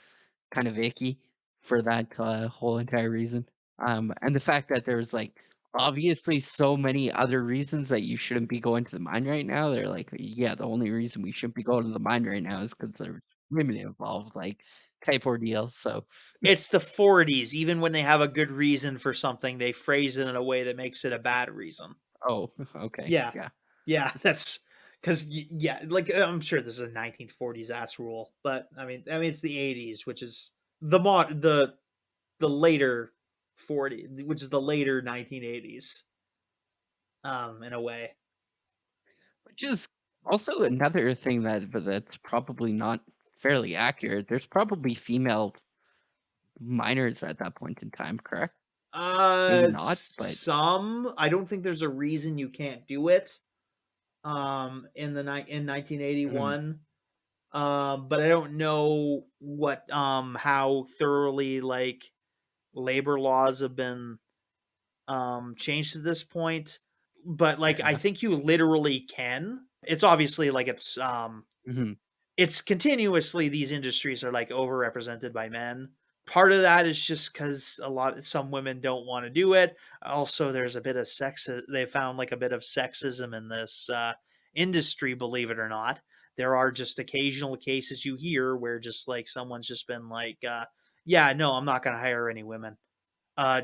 kind of icky for that whole entire reason. And the fact that there's like obviously so many other reasons that you shouldn't be going to the mine right now. They're like, yeah, the only reason we shouldn't be going to the mine right now is because there's women involved, like type ordeals. So, It's the 40s. Even when they have a good reason for something, they phrase it in a way that makes it a bad reason. oh, okay, Yeah, yeah. yeah, that's because yeah, like I'm sure this is a 1940s ass rule, but I mean it's the 80s, which is the later 40, which is the later 1980s, in a way. Which is also another thing that's probably not fairly accurate. There's probably female minors at that point in time, correct? Maybe not, but Some I don't think there's a reason you can't do it. In mhm, 1981. But I don't know what how thoroughly like labor laws have been changed to this point. But fair like I enough. think you literally can. It's obviously like Mhm, it's continuously these industries are like overrepresented by men. Part of that is just because some women don't want to do it. Also, there's a bit of sex. They found like a bit of sexism in this industry. Believe it or not, there are just occasional cases you hear where just like someone's just been like, "Yeah, no, I'm not going to hire any women,"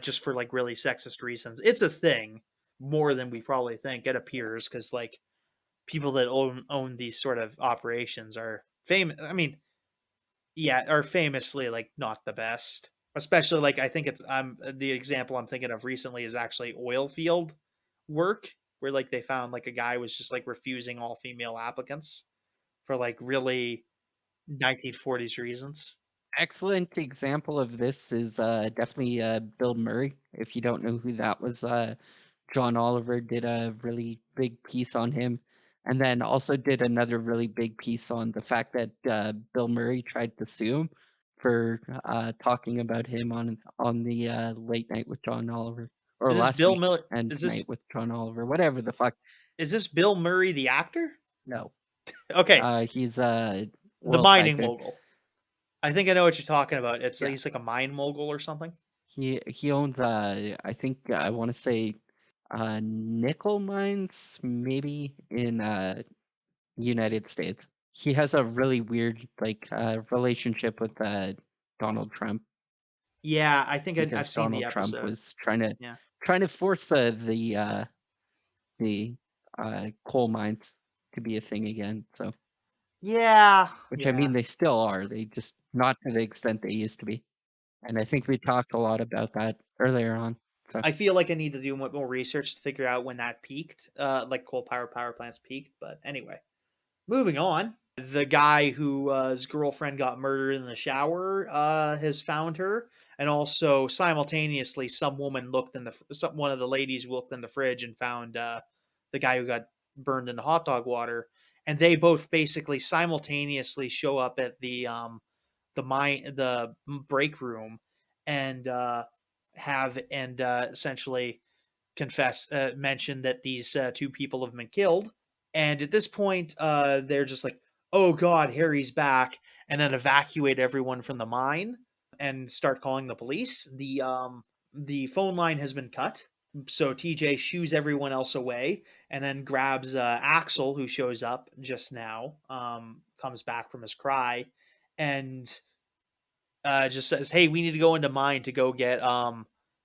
just for like really sexist reasons. It's a thing more than we probably think. It appears because like people that own these sort of operations are famous. I mean, yeah, are famously like not the best. Especially like I think it's the example I'm thinking of recently is actually oil field work where like they found like a guy was just like refusing all female applicants for like really 1940s reasons. excellent example of this is, definitely, Bill Murray. If you don't know who that was, John Oliver did a really big piece on him, and then also did another really big piece on the fact that, Bill Murray tried to sue him for, talking about him on the, Late Night with John Oliver, or Is this Last Bill Week Miller? and Is this Tonight with John Oliver, whatever the fuck. is this Bill Murray the actor? No, Okay, he's, the world mining tycoon. mogul. I think I know what you're talking about. It's Yeah. he's like a mine mogul or something. He owns, I think, I wanna say, nickel mines, maybe, in, United States. He has a really weird, like, relationship with, Donald Trump Yeah, I think I've because seen the Donald Trump episode. was Yeah. trying to force the, coal mines to be a thing again, so Yeah, which, I yeah. mean, they still are, they just not to the extent they used to be, and I think we talked a lot about that earlier on, so I feel like I need to do more research to figure out when that peaked, like coal power plants peaked. But anyway, moving on. The guy whose girlfriend got murdered in the shower has found her, and also simultaneously, some woman looked in one of the ladies looked in the fridge and found the guy who got burned in the hot dog water, and they both basically simultaneously show up at the break room and have and essentially confess mention that these two people have been killed. And at this point they're just like, oh god, Harry's back, and then evacuate everyone from the mine and start calling the police. The phone line has been cut, so TJ shoos everyone else away and then grabs Axel, who shows up just now, comes back from his cry, and just says, "Hey, we need to go into mine to go get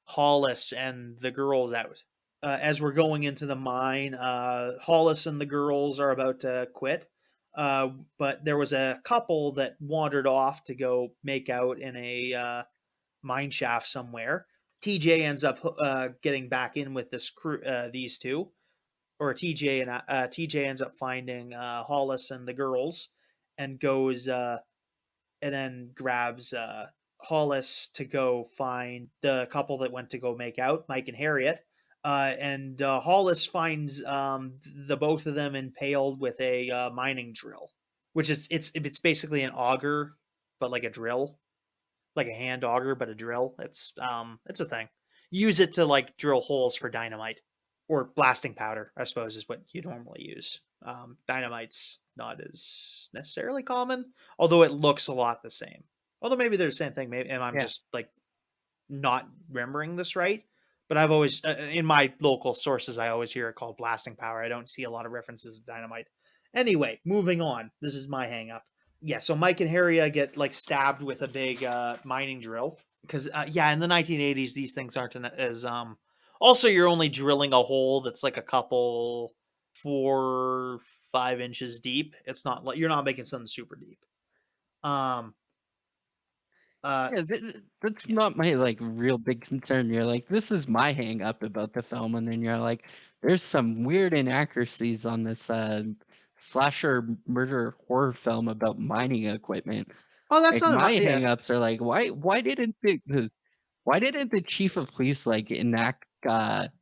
Hollis and the girls out." As we're going into the mine, Hollis and the girls are about to quit, but there was a couple that wandered off to go make out in a mine shaft somewhere. TJ ends up getting back in with this crew, these two, or TJ ends up finding Hollis and the girls, and goes and then grabs Hollis to go find the couple that went to go make out, Mike and Harriet. And Hollis finds the both of them impaled with a mining drill, which is it's basically an auger. but like a drill, like a hand auger, but a drill. It's a thing. Use it to like drill holes for dynamite or blasting powder, I suppose, is what you normally use. Dynamite's not as necessarily common, although it looks a lot the same. Although maybe they're the same thing, maybe, and I'm Yeah. just like not remembering this right. But I've always, in my local sources, I always hear it called blasting powder. I don't see a lot of references to dynamite. Anyway, moving on. This is my hang up. Yeah, so Mike and Harry get like stabbed with a big mining drill because yeah, in the 1980s these things aren't as also you're only drilling a hole that's like a couple 4 5 inches deep. It's not like you're not making something super deep. Um uh Yeah, that's yeah. not my like real big concern. You're like, this is my hang up about the film, and then you're like, there's some weird inaccuracies on this slasher murder horror film about mining equipment. Oh, that's Like not my about yeah. hang ups are like, why didn't the chief of police like enact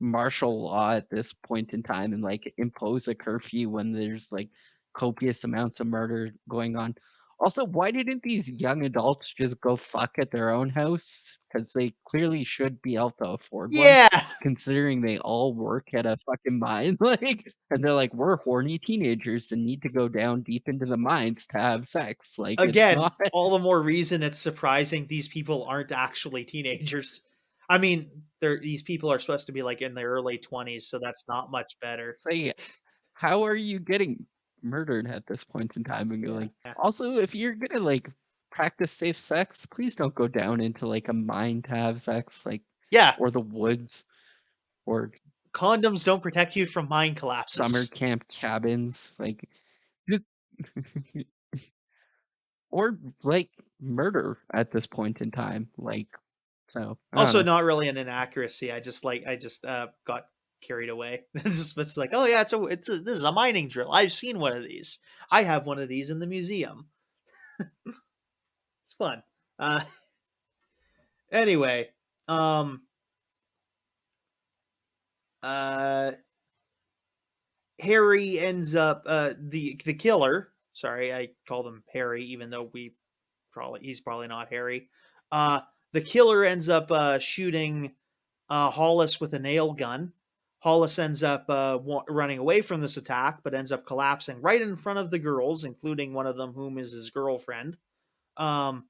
martial law at this point in time and like impose a curfew when there's like copious amounts of murder going on? Also, why didn't these young adults just go fuck at their own house? Because they clearly should be able to afford one, Yeah. considering they all work at a fucking mine. Like, and they're like, we're horny teenagers and need to go down deep into the mines to have sex. Like, it's Again, not. all the more reason it's surprising these people aren't actually teenagers. I mean, these people are supposed to be like in their early 20s, so that's not much better. It's like, how are you getting murdered at this point in time? And you're Yeah. like, also, if you're gonna like practice safe sex, please don't go down into like a mine to have sex, like, Yeah. or the woods, or Condoms don't protect you from mine summer collapses. camp cabins, like, just- or like murder at this point in time. Like, so I don't Also, know. not really an inaccuracy. I just got carried away. It's like, oh yeah, this is a mining drill. I've seen one of these. I have one of these in the museum. It's fun. Uh, anyway, um, uh, Harry ends up the killer. Sorry, I called him Harry, even though he's probably not Harry. Uh, the killer ends up shooting Hollis with a nail gun. Hollis ends up running away from this attack, but ends up collapsing right in front of the girls, including one of them, whom is his girlfriend. Um,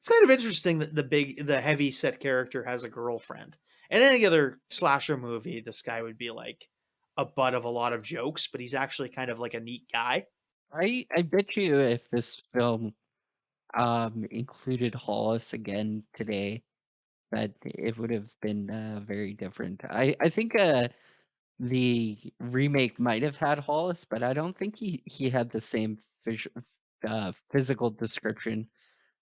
it's kind of interesting that the heavy set character has a girlfriend. In any other slasher movie, this guy would be like a butt of a lot of jokes, but he's actually kind of like a neat guy. I bet you if this film included Hollis again today, that it would have been very different. I think the remake might have had Hollis, but I don't think he had the same physical description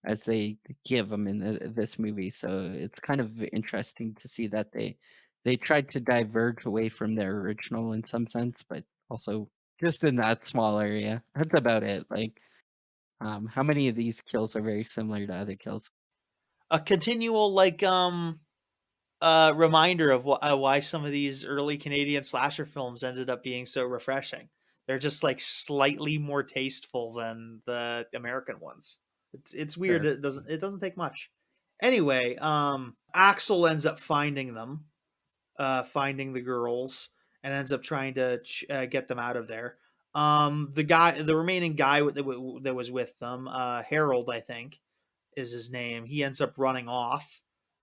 as they give him in this movie. So it's kind of interesting to see that they tried to diverge away from their original in some sense, but also just in that small area. That's about it. Like, how many of these kills are very similar to other kills? A continual like reminder of why some of these early Canadian slasher films ended up being so refreshing. They're just like slightly more tasteful than the American ones. It's weird. Sure. It doesn't take much. Anyway, Axel ends up finding them, finding the girls, and ends up trying to get them out of there. The remaining guy that was with them, Harold, I think, is his name. He ends up running off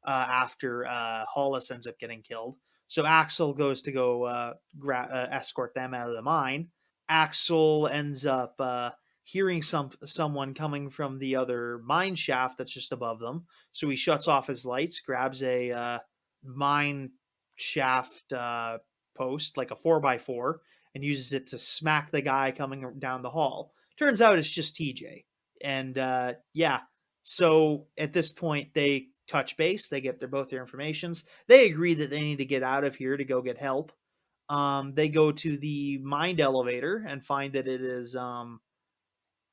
after Hollis ends up getting killed. So Axel goes to go escort them out of the mine. Axel ends up hearing someone coming from the other mine shaft that's just above them. So he shuts off his lights, grabs a mine shaft post, like a 4x4, and uses it to smack the guy coming down the hall. Turns out it's just TJ. And yeah, so at this point, they touch base. They get both their informations. They agree that they need to get out of here to go get help. They go to the mind elevator and find that it is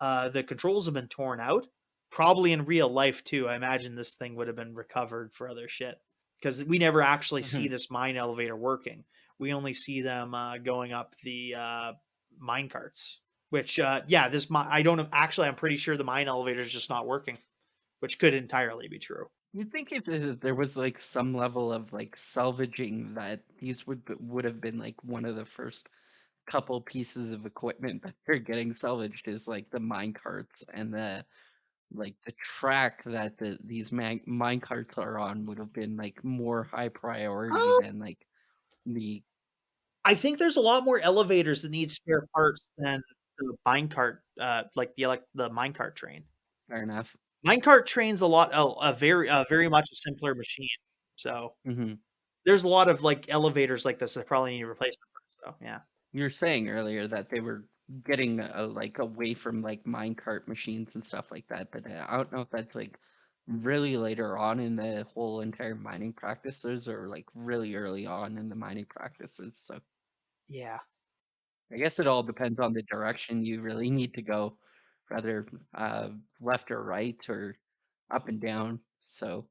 the controls have been torn out. Probably in real life too. I imagine this thing would have been recovered for other shit because we never actually see Mhm. this mine elevator working. We only see them going up the mine carts. Which, yeah, I don't know. Actually, I'm pretty sure the mine elevator is just not working, which could entirely be true. You'd think if there was like some level of like salvaging that these would have been like one of the first couple pieces of equipment that are getting salvaged is like the mine carts and the track that these mine carts are on would have been like more high priority Um, than like the I think there's a lot more elevators that need spare parts than the minecart, like the minecart train. fair enough. Minecart train's very much a simpler machine. So Hmm. there's a lot of like elevators like this that probably need replacement parts, though. Yeah. You were saying earlier that they were getting like away from like minecart machines and stuff like that, but I don't know if that's like really later on in the whole entire mining practices or like really early on in the mining practices. So Yeah. I guess it all depends on the direction you really need to go, whether uh, left or right or up and down. So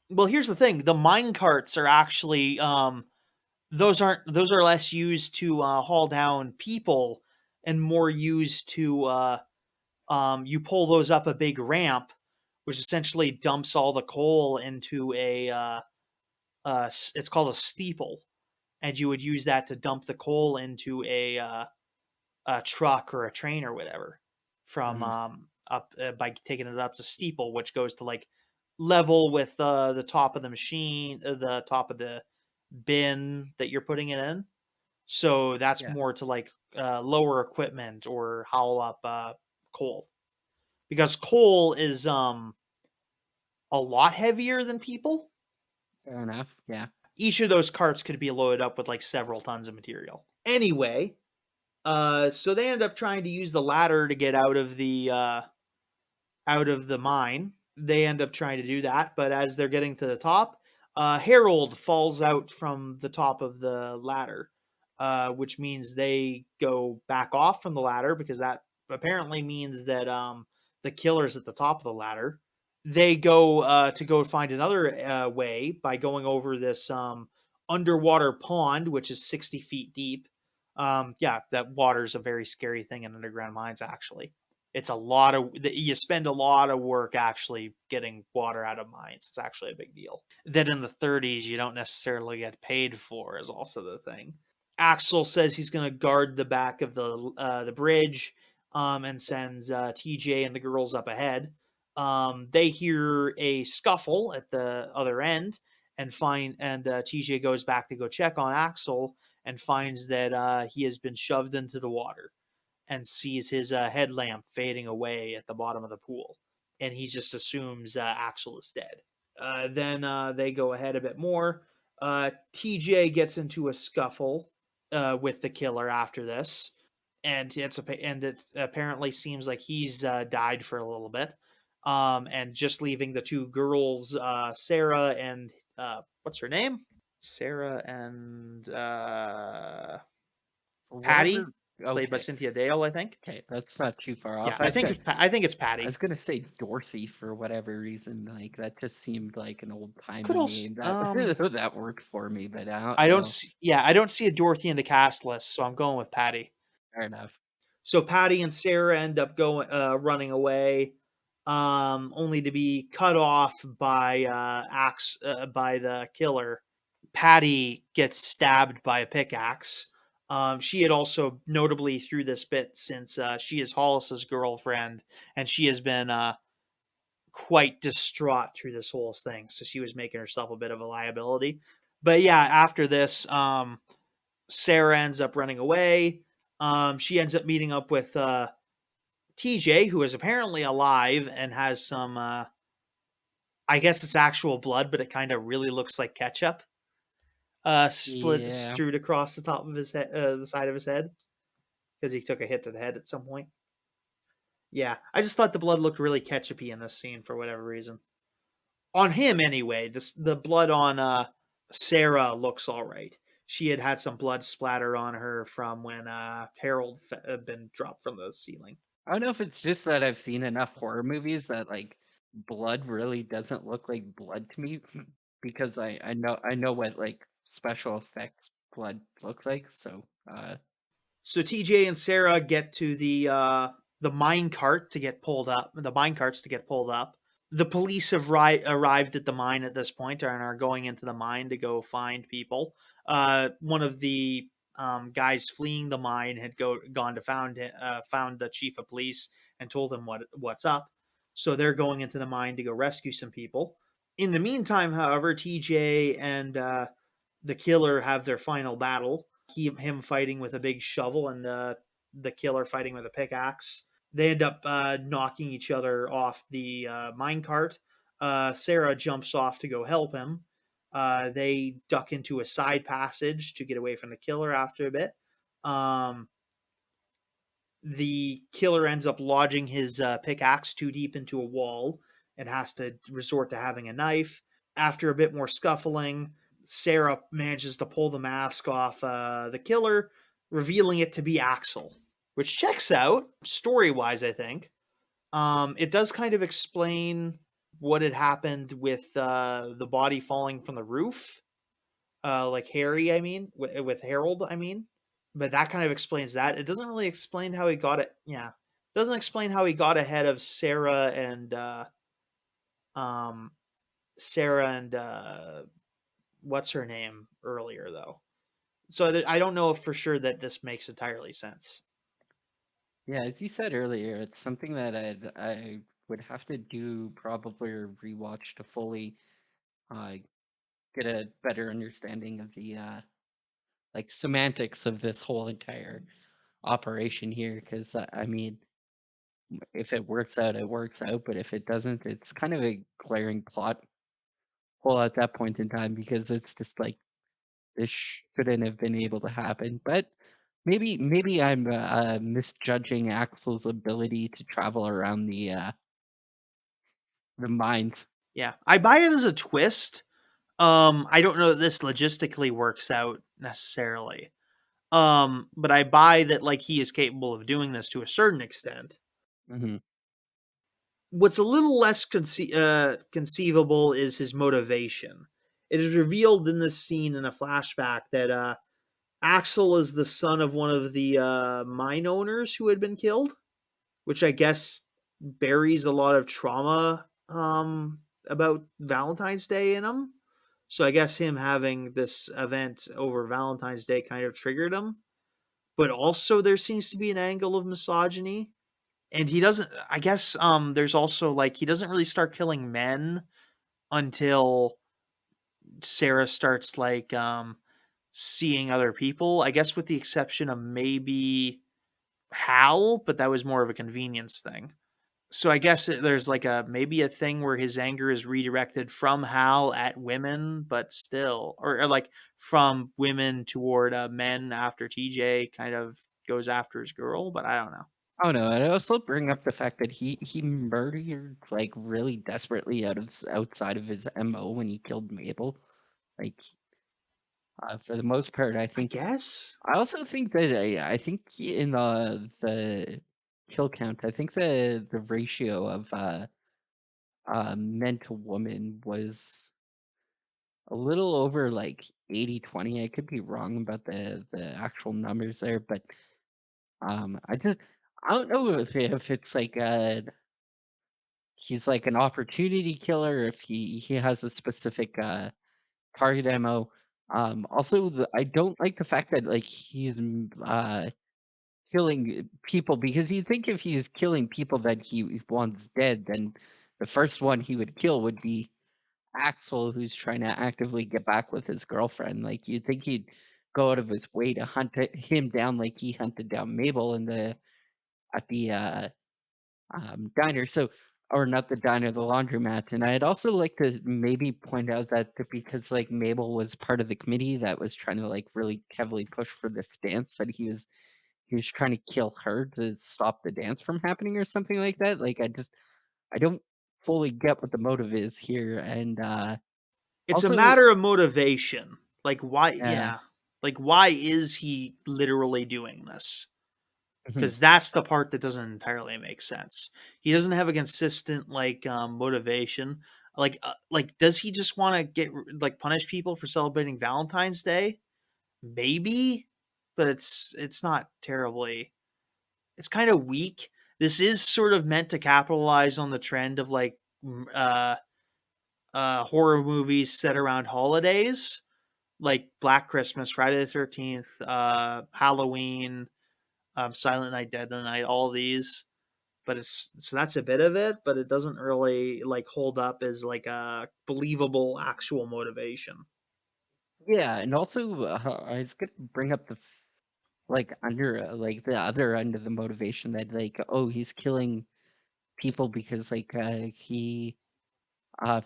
Well, here's the thing: the mine carts are actually those are less used to haul down people and more used to you pull those up a big ramp, which essentially dumps all the coal into it's called a steeple, and you would use that to dump the coal into a truck or a train or whatever from mhm, up by taking it up to steeple, which goes to like level with the top of the machine, the top of the bin that you're putting it in. So that's yeah, more to like lower equipment or haul up coal, because coal is a lot heavier than people. fair enough. Yeah. Each of those carts could be loaded up with like several tons of material. Anyway, so they end up trying to use the ladder to get out of the mine. They end up trying to do that, but as they're getting to the top, Harold falls out from the top of the ladder, which means they go back off from the ladder because that apparently means that the killer's at the top of the ladder. They go to go find another way by going over this underwater pond, which is 60 feet deep. Yeah, that water's a very scary thing in underground mines, actually. It's a lot of you spend a lot of work actually getting water out of mines. It's actually a big deal. That in the 30s you don't necessarily get paid for is also the thing. Axel says he's going to guard the back of the bridge, and sends TJ and the girls up ahead. They hear a scuffle at the other end and TJ goes back to go check on Axel and finds that he has been shoved into the water and sees his headlamp fading away at the bottom of the pool. And he just assumes Axel is dead. Then they go ahead a bit more. TJ gets into a scuffle with the killer after this, and it apparently seems like he's died for a little bit. And just leaving the two girls, Sarah and what's her name? Sarah and For Patty, whatever. played by Okay. Cynthia Dale, I think. Okay, that's not too far Yeah, off. I think it's I Patty. was gonna say Dorothy for whatever reason. Like that just seemed like an old Could timey also name that that worked for me, but I don't I don't know. see yeah, I don't see a Dorothy in the cast list, so I'm going with Patty. Fair enough. So Patty and Sarah end up going running away, only to be cut off by axe by the killer. Patty gets stabbed by a pickaxe. She had also notably through this bit since she is Hollis's girlfriend, and she has been quite distraught through this whole thing. So she was making herself a bit of a liability. But yeah, after this, Sarah ends up running away. She ends up meeting up with TJ, who is apparently alive and has some, I guess it's actual blood, but it kind of really looks like ketchup, Yeah. strewed across the top of his head, the side of his head, because he took a hit to the head at some point. Yeah, I just thought the blood looked really ketchupy in this scene for whatever reason. On him anyway. The blood on Sarah looks all right. She had had some blood splatter on her from when Harold had been dropped from the ceiling. I don't know if it's just that I've seen enough horror movies that like blood really doesn't look like blood to me because I know what like special effects blood looks like. So So TJ and Sarah get to the mine cart to get pulled up. The mine carts to get pulled up. The police have arrived at the mine at this point and are going into the mine to go find people. One of the guys fleeing the mine had gone to found the chief of police and told him what's up. So they're going into the mine to go rescue some people. In the meantime, however, TJ and the killer have their final battle. Him fighting with a big shovel and the killer fighting with a pickaxe. They end up knocking each other off the minecart. Sarah jumps off to go help him. They duck into a side passage to get away from the killer after a bit. Um, the killer ends up lodging his pickaxe too deep into a wall and has to resort to having a knife. After a bit more scuffling, Sarah manages to pull the mask off the killer, revealing it to be Axel, which checks out story wise, I think. It does kind of explain what had happened with the body falling from the roof, like Harry, I mean, with Harold, I mean. But that kind of explains that. It doesn't really explain how he got it. Yeah, it doesn't explain how he got ahead of um, Sarah and what's her name earlier though. So I don't know if for sure that this makes entirely sense. Yeah, as you said earlier, it's something that I would have to do probably a rewatch to fully uh, get a better understanding of the like semantics of this whole entire operation here. Because I mean, if it works out, it works out. But if it doesn't, it's kind of a glaring plot hole at that point in time because it's just like this shouldn't have been able to happen. But maybe I'm misjudging Axel's ability to travel around the mines. Yeah, I buy it as a twist. I don't know that this logistically works out necessarily. But I buy that like he is capable of doing this to a certain extent. Hmm. What's a little less conceivable is his motivation. It is revealed in this scene in a flashback that Axel is the son of one of the mine owners who had been killed, which I guess buries a lot of trauma about Valentine's Day in him. So I guess him having this event over Valentine's Day kind of triggered him. But also there seems to be an angle of misogyny. And he doesn't I guess there's also like he doesn't really start killing men until Sarah starts like seeing other people. I guess with the exception of maybe Hal, but that was more of a convenience thing. So I guess there's like a maybe a thing where his anger is redirected from Hal at women, but still, or like from women toward men after TJ kind of goes after his girl, but I don't know. Oh no, I also bring up the fact that he murdered like really desperately outside of his MO when he killed Mabel. Like for the most part, I I think. guess I also think that I think in the kill count, I think the ratio of men to women was a little over like 80-20. I could be wrong about the actual numbers there, but I don't know if it's like he's like an opportunity killer, if he has a specific target ammo. Also, I don't like the fact that like he's killing people because you think if he's killing people that he wants dead, then the first one he would kill would be Axel, who's trying to actively get back with his girlfriend. Like you'd think he'd go out of his way to him down, like he hunted down Mabel in the at the diner. So, or not the diner, the laundromat. And I'd also like to maybe point out that because like Mabel was part of the committee that was trying to like really heavily push for this dance, that he was trying to kill her to stop the dance from happening or something like that. Like I don't fully get what the motive is here. And it's a also, matter of motivation. Like why? uh, Yeah, like why is he literally doing this? mhm. Because that's the part that doesn't entirely make sense. He doesn't have a consistent like motivation. Like does he just want to get like punish people for celebrating Valentine's Day? Maybe. but it's not terribly. It's kind of weak. This is sort of meant to capitalize on the trend of like horror movies set around holidays, like Black Christmas, Friday the 13th, Halloween, Silent Night, Deadly Night, all these. But it's so that's a bit of it, but it doesn't really like hold up as like a believable actual motivation. Yeah, and also I was gonna bring up like under like the other end of the motivation that like oh he's killing people because like he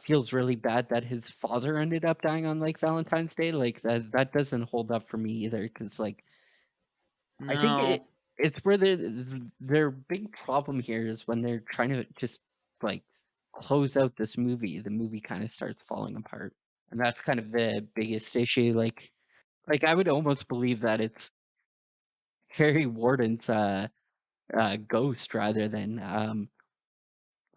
feels really bad that his father ended up dying on like Valentine's Day. Like that doesn't hold up for me either because like I think No, it's where their big problem here is when they're trying to just like close out this movie, the movie kind of starts falling apart. And that's kind of the biggest issue. Like I would almost believe that it's Harry Warden's ghost rather than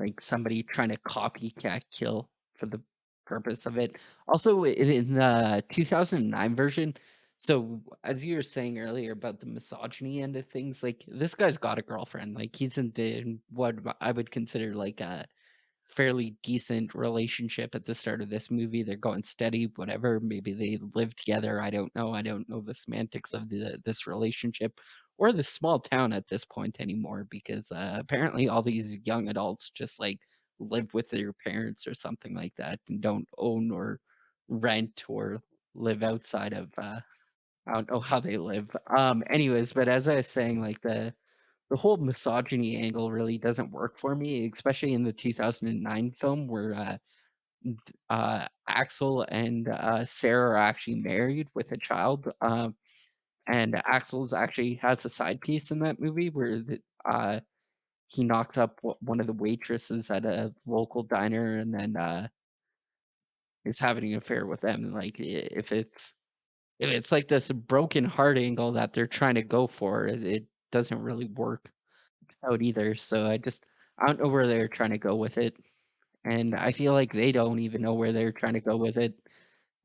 like somebody trying to copycat kill for the purpose of it. Also, in the 2009 version, so as you were saying earlier about the misogyny end of things, like this guy's got a girlfriend. Like he's in what I would consider like a fairly decent relationship at the start of this movie. They're going steady, whatever. Maybe they live together. I don't know. I don't know the semantics of this relationship or the small town at this point anymore because apparently all these young adults just like live with their parents or something like that and don't own or rent or live outside of I don't know how they live. Anyways, but as I was saying, like the whole misogyny angle really doesn't work for me, especially in the 2009 film where Axel and Sarah are actually married with a child. And Axel's actually has a side piece in that movie where he knocks up one of the waitresses at a local diner and then is having an affair with them. Like if it's like this broken heart angle that they're trying to go for, it doesn't really work out either. So I don't know where they're trying to go with it, and I feel like they don't even know where they're trying to go with it.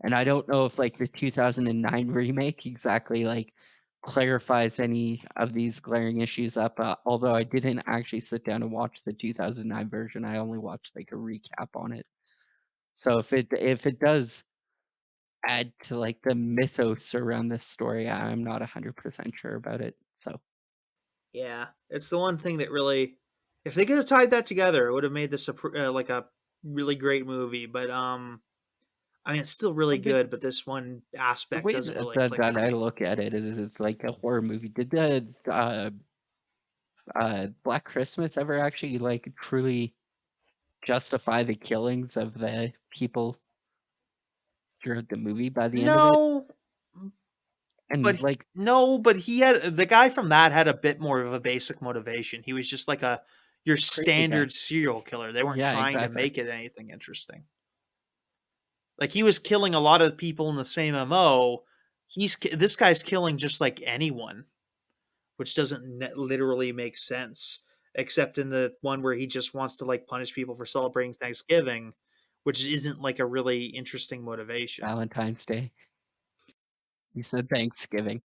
And I don't know if like the 2009 remake exactly like clarifies any of these glaring issues up. Although I didn't actually sit down and watch the 2009 version, I only watched like a recap on it. So if it does add to like the mythos around this story, I'm not 100% sure about it. So yeah, it's the one thing that really, if they could have tied that together, it would have made this like a really great movie. But I mean, it's still really the good, but this one the aspect way doesn't that, really click that for I me. look at it is it's like a horror movie. Did the Black Christmas ever actually like truly justify the killings of the people throughout the movie by the end of it? No, And but like no, but he had the guy from that had a bit more of a basic motivation. He was just like a your crazy guy. standard serial killer. They weren't Yeah, trying to exactly. make it anything interesting. Like he was killing a lot of people in the same MO. This guy's killing just like anyone, which doesn't literally make sense. Except in the one where he just wants to like punish people for celebrating Thanksgiving, which isn't like a really interesting motivation. Valentine's Day. You said Thanksgiving.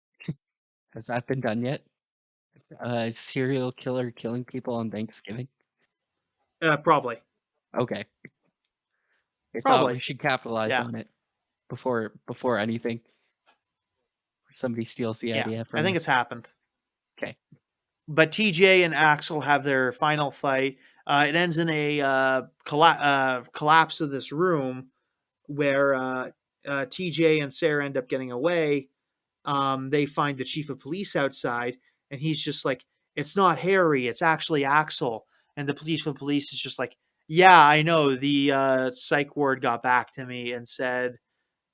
Has that been done yet? Serial killer killing people on Thanksgiving? Probably, Okay. I thought we probably, should capitalize yeah, on it before anything. Or somebody steals the yeah. idea I from think us. it's happened. Okay. But TJ and Axel have their final fight. It ends in a collapse of this room where TJ and Sarah end up getting away. They find the chief of police outside, and he's just like, "It's not Harry, it's actually Axel." And the chief of police is just like, "Yeah, I know. The psych ward got back to me and said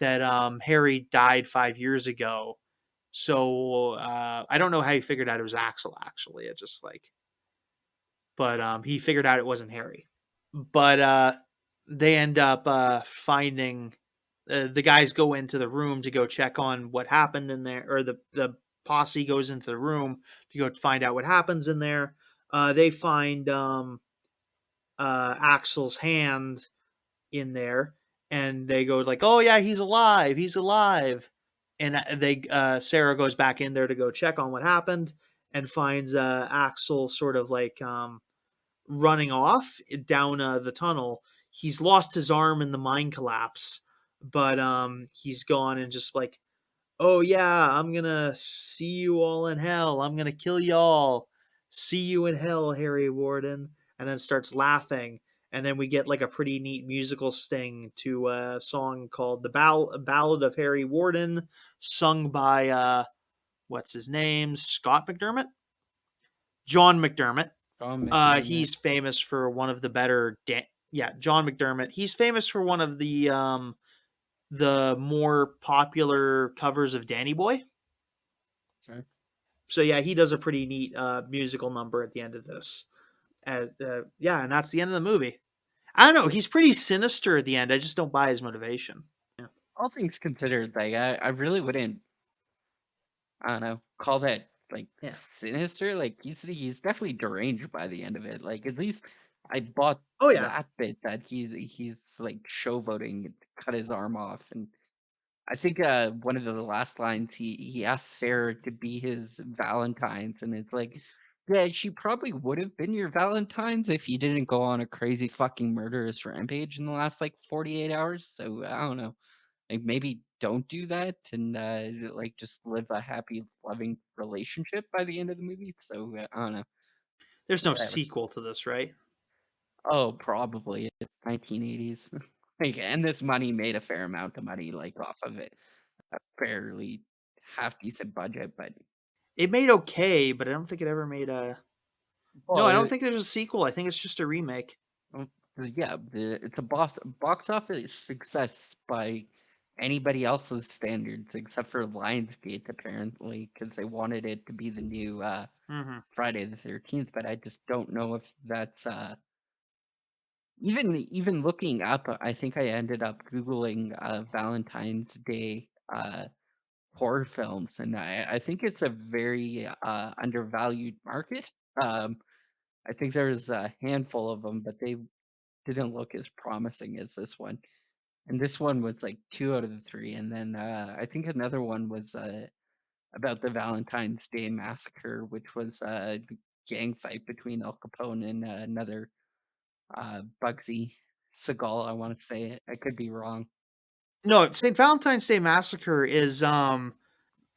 that Harry died 5 years ago. So I don't know how he figured out it was Axel. Actually, it just like, but he figured out it wasn't Harry. But they end up finding the guys go into the room to go check on what happened in there, or the posse goes into the room to go find out what happens in there. They find Axel's hand in there, and they go like, "Oh yeah, he's alive! He's alive!" and they Sarah goes back in there to go check on what happened and finds Axel sort of like running off down the tunnel. He's lost his arm in the mine collapse, but he's gone and just like, oh yeah, I'm gonna see you all in hell. I'm gonna kill y'all. See you in hell, Harry Warden. And then starts laughing. And then we get like a pretty neat musical sting to a song called "The Ballad of Harry Warden," sung by what's his name, Scott McDermott, John McDermott. John McDermott. He's famous for one of the better, yeah, John McDermott. He's famous for one of the more popular covers of Danny Boy. Sorry. So yeah, he does a pretty neat musical number at the end of this. Yeah, and that's the end of the movie. I don't know. He's pretty sinister at the end. I just don't buy his motivation. Yeah. All things considered, like I really wouldn't, I don't know, call that like Yeah. sinister. Like he's definitely deranged by the end of it. Like at least I bought Oh yeah. that bit that he's like showboating to cut his arm off. And I think one of the last lines he asked Sarah to be his Valentine's, and it's like, yeah, she probably would have been your Valentine's if you didn't go on a crazy fucking murderous rampage in the last like 48 hours. So I don't know. Like maybe don't do that and like just live a happy, loving relationship by the end of the movie. So I don't know. There's no Whatever. sequel to this, right? Oh, probably it's 1980s. Like, and this money made a fair amount of money, like off of it. A fairly half decent budget, but It made okay, but I don't think it ever made a. No, well, I don't think there's a sequel. I think it's just a remake. well, yeah, it's a box office success by anybody else's standards except for Lionsgate, apparently, because they wanted it to be the new Mm-hmm. Friday the 13th. But I just don't know if that's even looking up. I think I ended up googling Valentine's Day horror films, and I think it's a very undervalued market. Um, I think there's a handful of them, but they didn't look as promising as this one. And this one was like 2 out of the 3. And then I think another one was about the Valentine's Day massacre, which was a gang fight between Al Capone and another Bugsy Seagal. I want to say I could be wrong. No, St. Valentine's Day Massacre is Al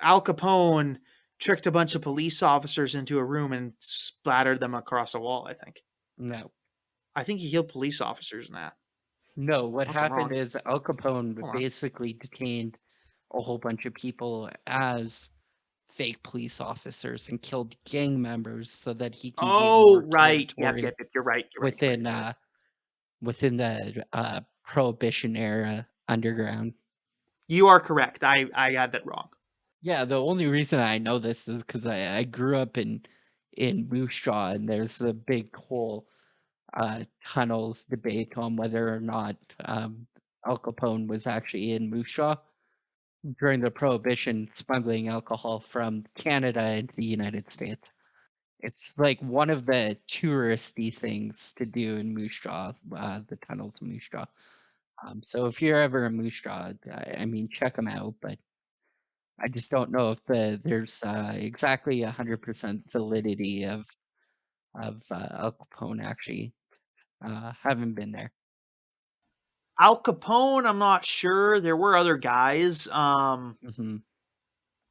Capone tricked a bunch of police officers into a room and splattered them across a wall. No, I think he killed police officers in that. no. What Unless I'm happened wrong. is Al Capone Hold on. basically detained a whole bunch of people as fake police officers and killed gang members so that he can gain Oh, more right. Yep, territory yep, yep. You're right. You're right. You're right. within You're right. within the prohibition era underground. You are correct. I had that wrong. Yeah, the only reason I know this is because I grew up in Moose Jaw, and there's a big whole tunnels debate on whether or not Al Capone was actually in Moose Jaw during the Prohibition, smuggling alcohol from Canada into the United States. It's like one of the touristy things to do in Moose Jaw, the tunnels of Moose Jaw. So if you're ever in Moose Jaw, I mean, check them out. But I just don't know if there's exactly 100% validity of Al Capone actually having been there. Al Capone, I'm not sure. There were other guys. Hmm.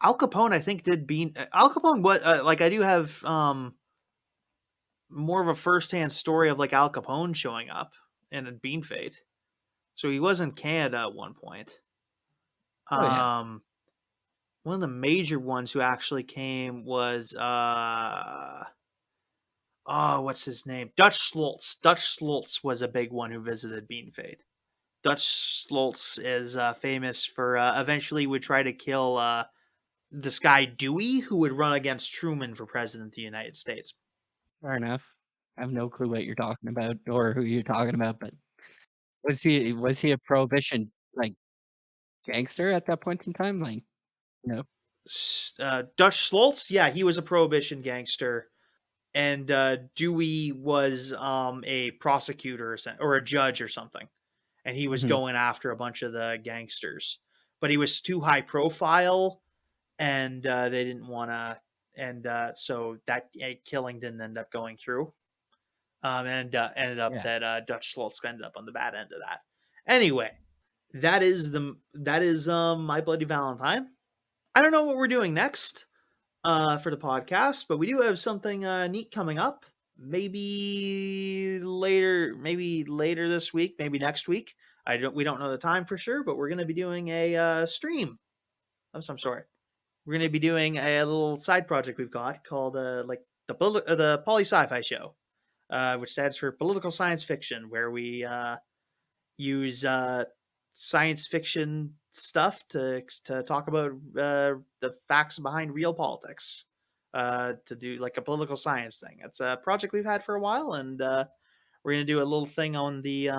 Al Capone, I think, did bean. Al Capone, what? Like, I do have more of a first-hand story of like Al Capone showing up in a Bean Fate. So he was in Canada at one point. Oh yeah, Um, one of the major ones who actually came was oh, what's his name? Dutch Sloltz. Dutch Sloltz was a big one who visited Bean Fate. Dutch Sloltz is famous for eventually would try to kill this guy Dewey, who would run against Truman for president of the United States. fair enough. I have no clue what you're talking about or who you're talking about, but was he a prohibition like gangster at that point in time? Like, no. Dutch Sloltz, yeah, he was a prohibition gangster, and Dewey was a prosecutor or a judge or something, and he was Hmm. going after a bunch of the gangsters. but he was too high profile, and they didn't want to, and so that killing didn't end up going through. And ended up Yeah. that Dutch Schultz ended up on the bad end of that. Anyway, that is My Bloody Valentine. I don't know what we're doing next for the podcast, but we do have something neat coming up. Maybe later this week, maybe next week. We don't know the time for sure, but we're going to be doing a stream of some sort. We're going to be doing a little side project we've got called like the Poly Sci-Fi Show, which stands for Political Science Fiction, where we use science fiction stuff to talk about the facts behind real politics. To do like a political science thing. It's a project we've had for a while, and we're gonna do a little thing on the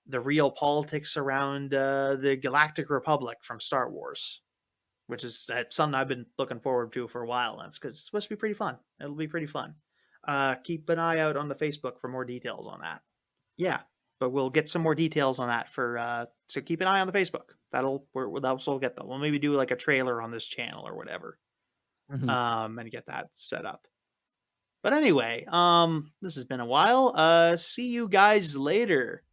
real politics around the Galactic Republic from Star Wars, which is something I've been looking forward to for a while. That's because it's supposed to be pretty fun. It'll be pretty fun. Keep an eye out on the Facebook for more details on that. Yeah, but we'll get some more details on that for so keep an eye on the Facebook. We'll get that. We'll maybe do like a trailer on this channel or whatever. Mhm. And get that set up. But anyway, this has been a while. See you guys later.